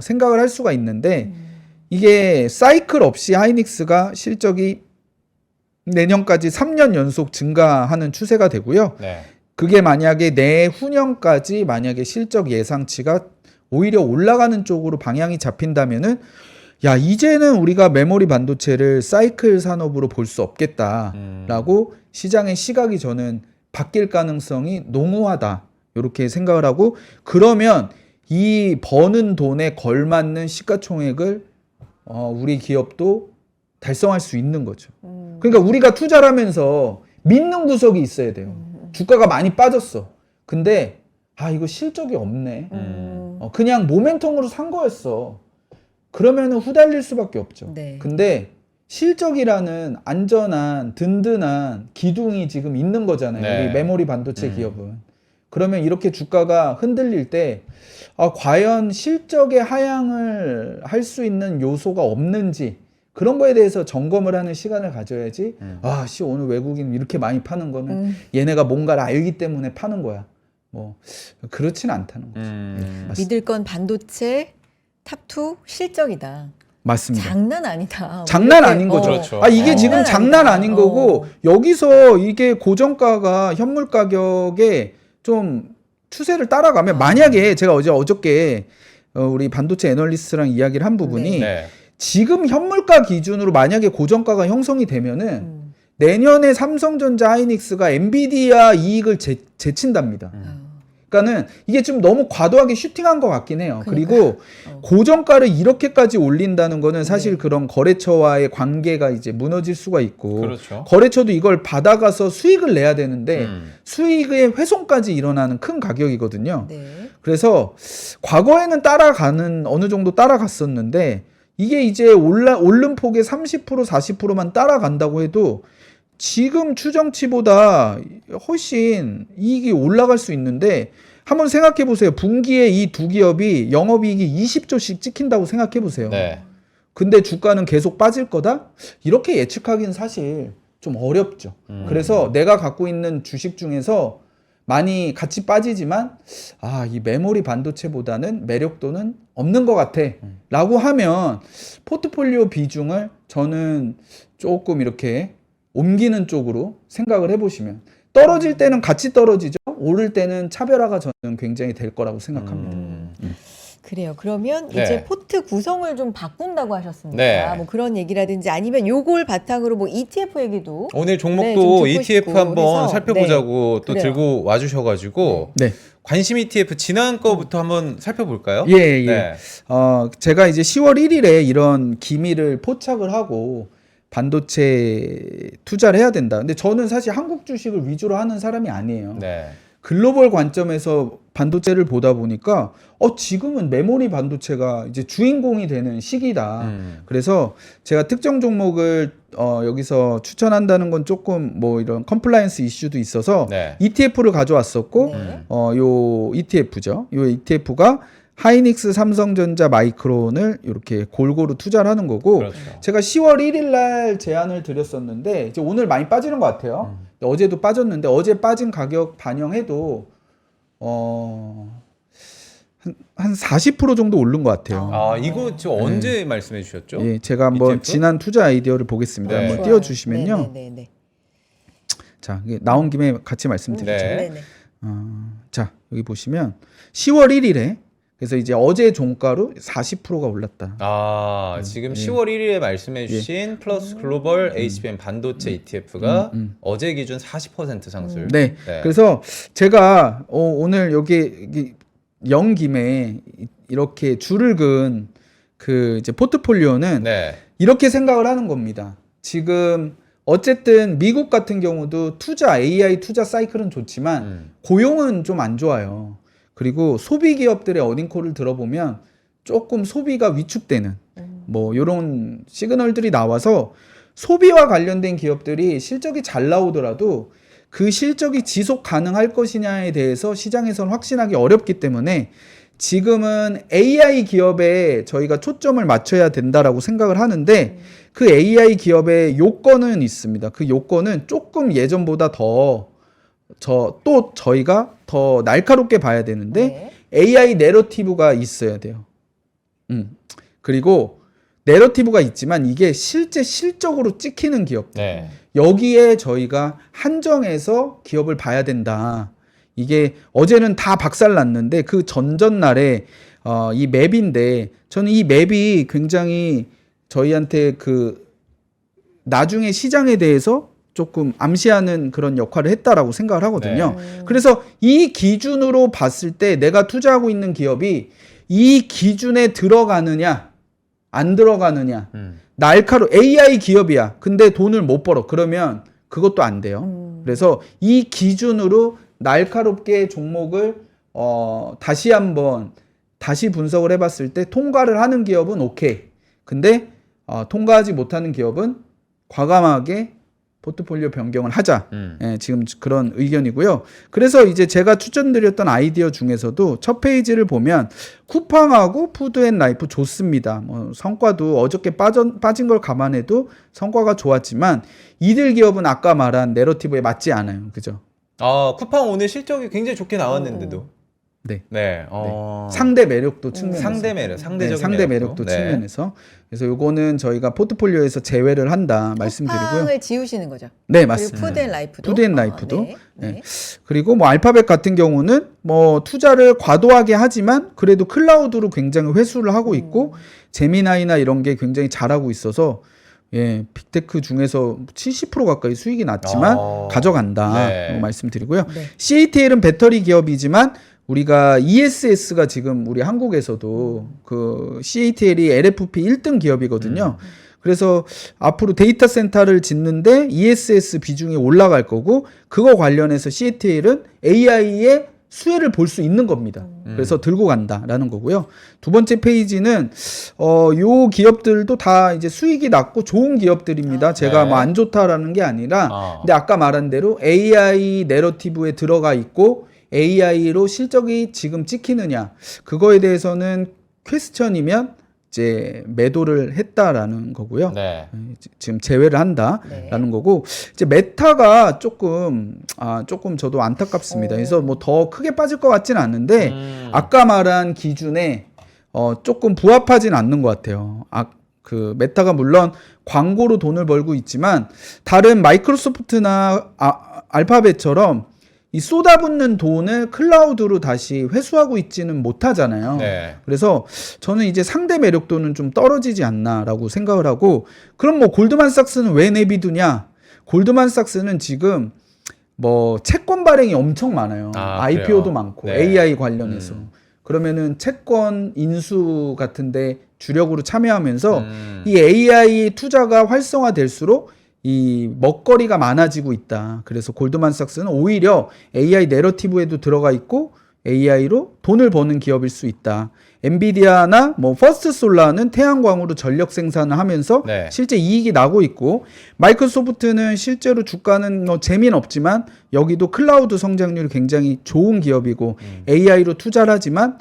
생각을 할 수가 있는데 이게 사이클 없이 하이닉스가 실적이 내년까지 3년 연속 증가하는 추세가 되고요. 네. 그게 만약에 내후년까지 만약에 실적 예상치가 오히려 올라가는 쪽으로 방향이 잡힌다면은 야 이제는 우리가 메모리 반도체를 사이클 산업으로 볼 수 없겠다라고 시장의 시각이 저는 바뀔 가능성이 농후하다 이렇게 생각을 하고 그러면 이 버는 돈에 걸맞는 시가총액을 우리 기업도 달성할 수 있는 거죠. 그러니까 우리가 투자를 하면서 믿는 구석이 있어야 돼요. 주가가 많이 빠졌어. 근데 이거 실적이 없네. 그냥 모멘텀으로 산 거였어. 그러면은 후달릴 수밖에 없죠. 네. 근데 실적이라는 안전한 든든한 기둥이 지금 있는 거잖아요. 네. 우리 메모리 반도체 기업은. 그러면 이렇게 주가가 흔들릴 때 과연 실적의 하향을 할 수 있는 요소가 없는지 그런 거에 대해서 점검을 하는 시간을 가져야지. 오늘 외국인 이렇게 많이 파는 거는 얘네가 뭔가를 알기 때문에 파는 거야. 뭐 그렇진 않다는 거죠. 맞습니다. 믿을 건 반도체 탑2 실적이다. 맞습니다. 장난 아니다. 장난 이렇게, 아닌 거죠. 그렇죠. 이게 지금 장난 아니다. 아닌 거고 여기서 이게 고정가가 현물 가격에 좀 추세를 따라가면 만약에 제가 어저께 우리 반도체 애널리스트랑 이야기를 한 부분이 네. 지금 현물가 기준으로 만약에 고정가가 형성이 되면은 내년에 삼성전자 하이닉스가 엔비디아 이익을 제친답니다. 그러니까는 이게 좀 너무 과도하게 슈팅한 것 같긴 해요. 그리고 고정가를 이렇게까지 올린다는 거는 사실 그런 거래처와의 관계가 이제 무너질 수가 있고 그렇죠. 거래처도 이걸 받아가서 수익을 내야 되는데 수익의 훼손까지 일어나는 큰 가격이거든요. 네. 그래서 과거에는 어느 정도 따라갔었는데 이게 이제 오른 폭의 30% 40%만 따라간다고 해도 지금 추정치보다 훨씬 이익이 올라갈 수 있는데 한번 생각해 보세요. 분기에 이 두 기업이 영업이익이 20조씩 찍힌다고 생각해 보세요. 네. 근데 주가는 계속 빠질 거다? 이렇게 예측하기는 사실 좀 어렵죠. 그래서 내가 갖고 있는 주식 중에서 많이 같이 빠지지만 이 메모리 반도체보다는 매력도는 없는 것 같아 라고 하면 포트폴리오 비중을 저는 조금 이렇게 옮기는 쪽으로 생각을 해보시면 떨어질 때는 같이 떨어지죠. 오를 때는 차별화가 저는 굉장히 될 거라고 생각합니다. 그래요. 그러면 네. 이제 포트 구성을 좀 바꾼다고 하셨습니다. 네. 뭐 그런 얘기라든지 아니면 요걸 바탕으로 뭐 ETF 얘기도 오늘 네, 좀 종목도 듣고 ETF 싶고 한번 그래서, 살펴보자고 또 그래요. 들고 와주셔가지고 네. 관심 ETF 지난 거부터 한번 살펴볼까요? 예. 네. 제가 이제 10월 1일에 이런 기미를 포착을 하고 반도체 투자를 해야 된다. 근데 저는 사실 한국 주식을 위주로 하는 사람이 아니에요. 네. 글로벌 관점에서 반도체를 보다 보니까 지금은 메모리 반도체가 이제 주인공이 되는 시기다. 그래서 제가 특정 종목을 여기서 추천한다는 건 조금 뭐 이런 컴플라이언스 이슈도 있어서 네. ETF를 가져왔었고 네. 요 ETF죠. 요 ETF가 하이닉스, 삼성전자, 마이크론을 이렇게 골고루 투자를 하는 거고 그렇죠. 제가 10월 1일 날 제안을 드렸었는데 이제 오늘 많이 빠지는 것 같아요. 어제도 빠졌는데 어제 빠진 가격 반영해도 한 40% 정도 오른 것 같아요. 이거 지금 언제 말씀해 주셨죠? 예, 제가 한번 ETF? 지난 투자 아이디어를 보겠습니다. 네. 한번 좋아요. 띄워주시면요. 네. 자, 이게 나온 김에 같이 말씀드리죠. 네. 네. 자, 여기 보시면 10월 1일에 그래서 이제 어제 종가로 40%가 올랐다. 지금 예. 10월 1일에 말씀해주신 플러스 글로벌 HBM 반도체 ETF가 어제 기준 40% 상승. 네. 그래서 제가 오늘 여기 연 김에 이렇게 줄을 그은 그 이제 포트폴리오는 네. 이렇게 생각을 하는 겁니다. 지금 어쨌든 미국 같은 경우도 AI 투자 사이클은 좋지만 고용은 좀 안 좋아요. 그리고 소비 기업들의 어닝콜을 들어보면 조금 소비가 위축되는 뭐 이런 시그널들이 나와서 소비와 관련된 기업들이 실적이 잘 나오더라도 그 실적이 지속 가능할 것이냐에 대해서 시장에서는 확신하기 어렵기 때문에 지금은 AI 기업에 저희가 초점을 맞춰야 된다라고 생각을 하는데 그 AI 기업의 요건은 있습니다. 그 요건은 조금 예전보다 저희가 더 날카롭게 봐야 되는데 AI 내러티브가 있어야 돼요. 그리고 내러티브가 있지만 이게 실제 실적으로 찍히는 기업들. 네. 여기에 저희가 한정해서 기업을 봐야 된다. 이게 어제는 다 박살났는데 그 전전날에 이 맵인데 저는 이 맵이 굉장히 저희한테 그 나중에 시장에 대해서 조금 암시하는 그런 역할을 했다라고 생각을 하거든요. 그래서 이 기준으로 봤을 때 내가 투자하고 있는 기업이 이 기준에 들어가느냐 안 들어가느냐 AI 기업이야. 근데 돈을 못 벌어. 그러면 그것도 안 돼요. 그래서 이 기준으로 날카롭게 종목을 다시 분석을 해봤을 때 통과를 하는 기업은 오케이. 근데 통과하지 못하는 기업은 과감하게 포트폴리오 변경을 하자. 예, 지금 그런 의견이고요. 그래서 이제 제가 추천드렸던 아이디어 중에서도 첫 페이지를 보면 쿠팡하고 푸드앤라이프 좋습니다. 뭐 성과도 어저께 빠진 걸 감안해도 성과가 좋았지만 이들 기업은 아까 말한 내러티브에 맞지 않아요. 그죠? 쿠팡 오늘 실적이 굉장히 좋게 나왔는데도. 네. 네. 상대 매력도 측면에서. 상대적인 상대 매력도 측면에서. 그래서 요거는 저희가 포트폴리오에서 제외를 한다 말씀드리고요. 쿠팡을 지우시는 거죠. 네, 맞습니다. 그리고 푸드앤라이프도. 푸드앤라이프도. 네. 네. 그리고 뭐 알파벳 같은 경우는 뭐 투자를 과도하게 하지만 그래도 클라우드로 굉장히 회수를 하고 있고 제미나이나 이런 게 굉장히 잘하고 있어서 예, 빅테크 중에서 70% 가까이 수익이 났지만 가져간다. 네. 말씀드리고요. 네. CATL은 배터리 기업이지만 우리가 ESS가 지금 우리 한국에서도 그 CATL이 LFP 1등 기업이거든요. 그래서 앞으로 데이터 센터를 짓는데 ESS 비중이 올라갈 거고 그거 관련해서 CATL은 AI의 수혜를 볼 수 있는 겁니다. 그래서 들고 간다라는 거고요. 두 번째 페이지는 요 기업들도 다 이제 수익이 낮고 좋은 기업들입니다. 제가 네. 뭐 안 좋다라는 게 아니라 근데 아까 말한 대로 AI 내러티브에 들어가 있고 AI로 실적이 지금 찍히느냐 그거에 대해서는 퀘스천이면 이제 매도를 했다라는 거고요. 네. 지금 제외를 한다라는 거고 이제 메타가 조금 저도 안타깝습니다. 그래서 뭐 더 크게 빠질 것 같지는 않은데 아까 말한 기준에 조금 부합하진 않는 것 같아요. 그 메타가 물론 광고로 돈을 벌고 있지만 다른 마이크로소프트나 알파벳처럼 이 쏟아붓는 돈을 클라우드로 다시 회수하고 있지는 못하잖아요. 네. 그래서 저는 이제 상대 매력도는 좀 떨어지지 않나라고 생각을 하고 그럼 뭐 골드만삭스는 왜 내비두냐? 골드만삭스는 지금 뭐 채권 발행이 엄청 많아요. IPO도 그래요? 많고 네. AI 관련해서 그러면은 채권 인수 같은데 주력으로 참여하면서 이 AI 투자가 활성화될수록 이 먹거리가 많아지고 있다. 그래서 골드만삭스는 오히려 AI 내러티브에도 들어가 있고 AI로 돈을 버는 기업일 수 있다. 엔비디아나 뭐 퍼스트솔라는 태양광으로 전력 생산을 하면서 네. 실제 이익이 나고 있고 마이크로소프트는 실제로 주가는 뭐 재미는 없지만 여기도 클라우드 성장률이 굉장히 좋은 기업이고 AI로 투자를 하지만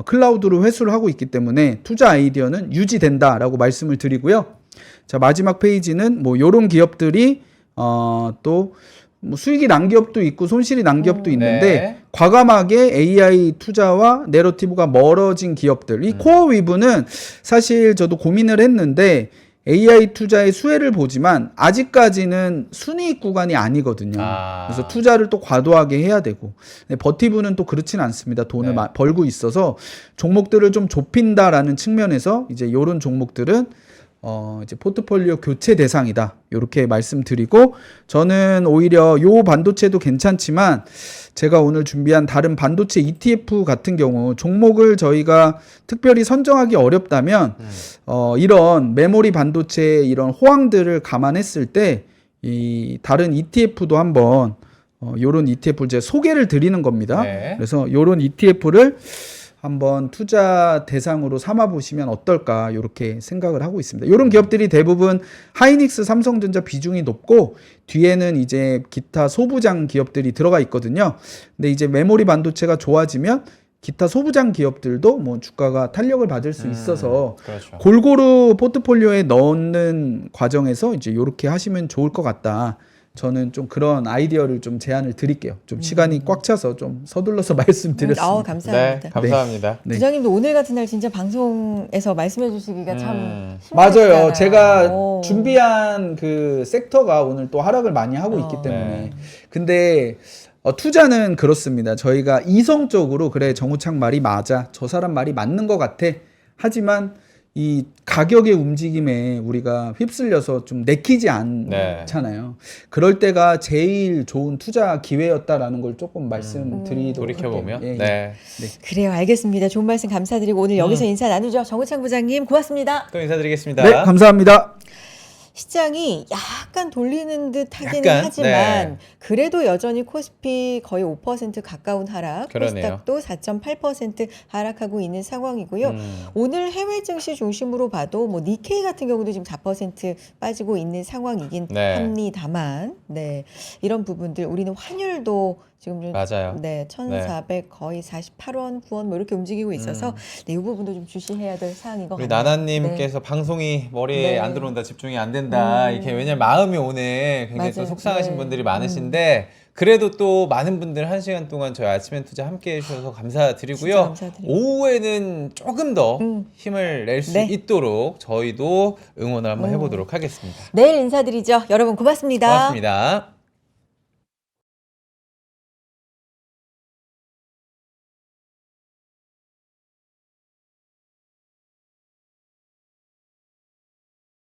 클라우드로 회수를 하고 있기 때문에 투자 아이디어는 유지된다라고 말씀을 드리고요. 자, 마지막 페이지는 뭐 요런 기업들이 또 뭐 수익이 난 기업도 있고 손실이 난 기업도 있는데 네. 과감하게 AI 투자와 내러티브가 멀어진 기업들. 이 코어 위브는 사실 저도 고민을 했는데 AI 투자의 수혜를 보지만 아직까지는 순이익 구간이 아니거든요. 그래서 투자를 또 과도하게 해야 되고 버티브는 또 그렇지는 않습니다. 돈을 네. 벌고 있어서 종목들을 좀 좁힌다라는 측면에서 이제 이런 종목들은 이제 포트폴리오 교체 대상이다. 이렇게 말씀드리고 저는 오히려 요 반도체도 괜찮지만 제가 오늘 준비한 다른 반도체 ETF 같은 경우 종목을 저희가 특별히 선정하기 어렵다면 이런 메모리 반도체 이런 호황들을 감안했을 때 이 다른 ETF도 한번 요런 ETF를 제가 소개를 드리는 겁니다. 네. 그래서 요런 ETF를 한번 투자 대상으로 삼아 보시면 어떨까 이렇게 생각을 하고 있습니다. 이런 기업들이 대부분 하이닉스, 삼성전자 비중이 높고 뒤에는 이제 기타 소부장 기업들이 들어가 있거든요. 근데 이제 메모리 반도체가 좋아지면 기타 소부장 기업들도 뭐 주가가 탄력을 받을 수 있어서 그렇죠. 골고루 포트폴리오에 넣는 과정에서 이제 이렇게 하시면 좋을 것 같다. 저는 좀 그런 아이디어를 좀 제안을 드릴게요. 좀 시간이 꽉 차서 좀 서둘러서 말씀드렸습니다. 감사합니다. 네, 감사합니다. 네. 부장님도 오늘 같은 날 진짜 방송에서 말씀해 주시기가 참 맞아요. 힘드시잖아요. 제가 오. 준비한 그 섹터가 오늘 또 하락을 많이 하고 있기 때문에. 네. 근데 투자는 그렇습니다. 저희가 이성적으로 그래 정우창 말이 맞아. 저 사람 말이 맞는 것 같아. 하지만 이 가격의 움직임에 우리가 휩쓸려서 좀 내키지 않잖아요. 그럴 때가 제일 좋은 투자 기회였다라는 걸 조금 말씀드리도록 돌이켜보면. 할게요. 예, 예. 네. 그래요. 알겠습니다. 좋은 말씀 감사드리고 오늘 여기서 인사 나누죠. 정우창 부장님 고맙습니다. 또 인사드리겠습니다. 네, 감사합니다. 시장이 약간 돌리는 듯 하기는 약간, 하지만 네. 그래도 여전히 코스피 거의 5% 가까운 하락, 그러네요. 코스닥도 4.8% 하락하고 있는 상황이고요. 오늘 해외 증시 중심으로 봐도 뭐 니케이 같은 경우도 지금 4% 빠지고 있는 상황이긴 네. 합니다만, 네, 이런 부분들 우리는 환율도 지금 좀 맞아요. 네, 1,400 거의 48원, 9원 뭐 이렇게 움직이고 있어서 네, 이 부분도 좀 주시해야 될 사안인 것 우리 같네요. 나나님께서 방송이 머리에 네. 안 들어온다, 집중이 안 된다. 이렇게 왜냐면 마음이 오늘 굉장히 또 맞아요. 속상하신 네. 분들이 많으신데 그래도 또 많은 분들 1시간 동안 저희 아침엔 투자 함께 해주셔서 감사드리고요. 진짜 감사드립니다. 오후에는 조금 더 힘을 낼 수 네. 있도록 저희도 응원을 한번 해보도록 하겠습니다. 내일 인사드리죠. 여러분 고맙습니다. 고맙습니다.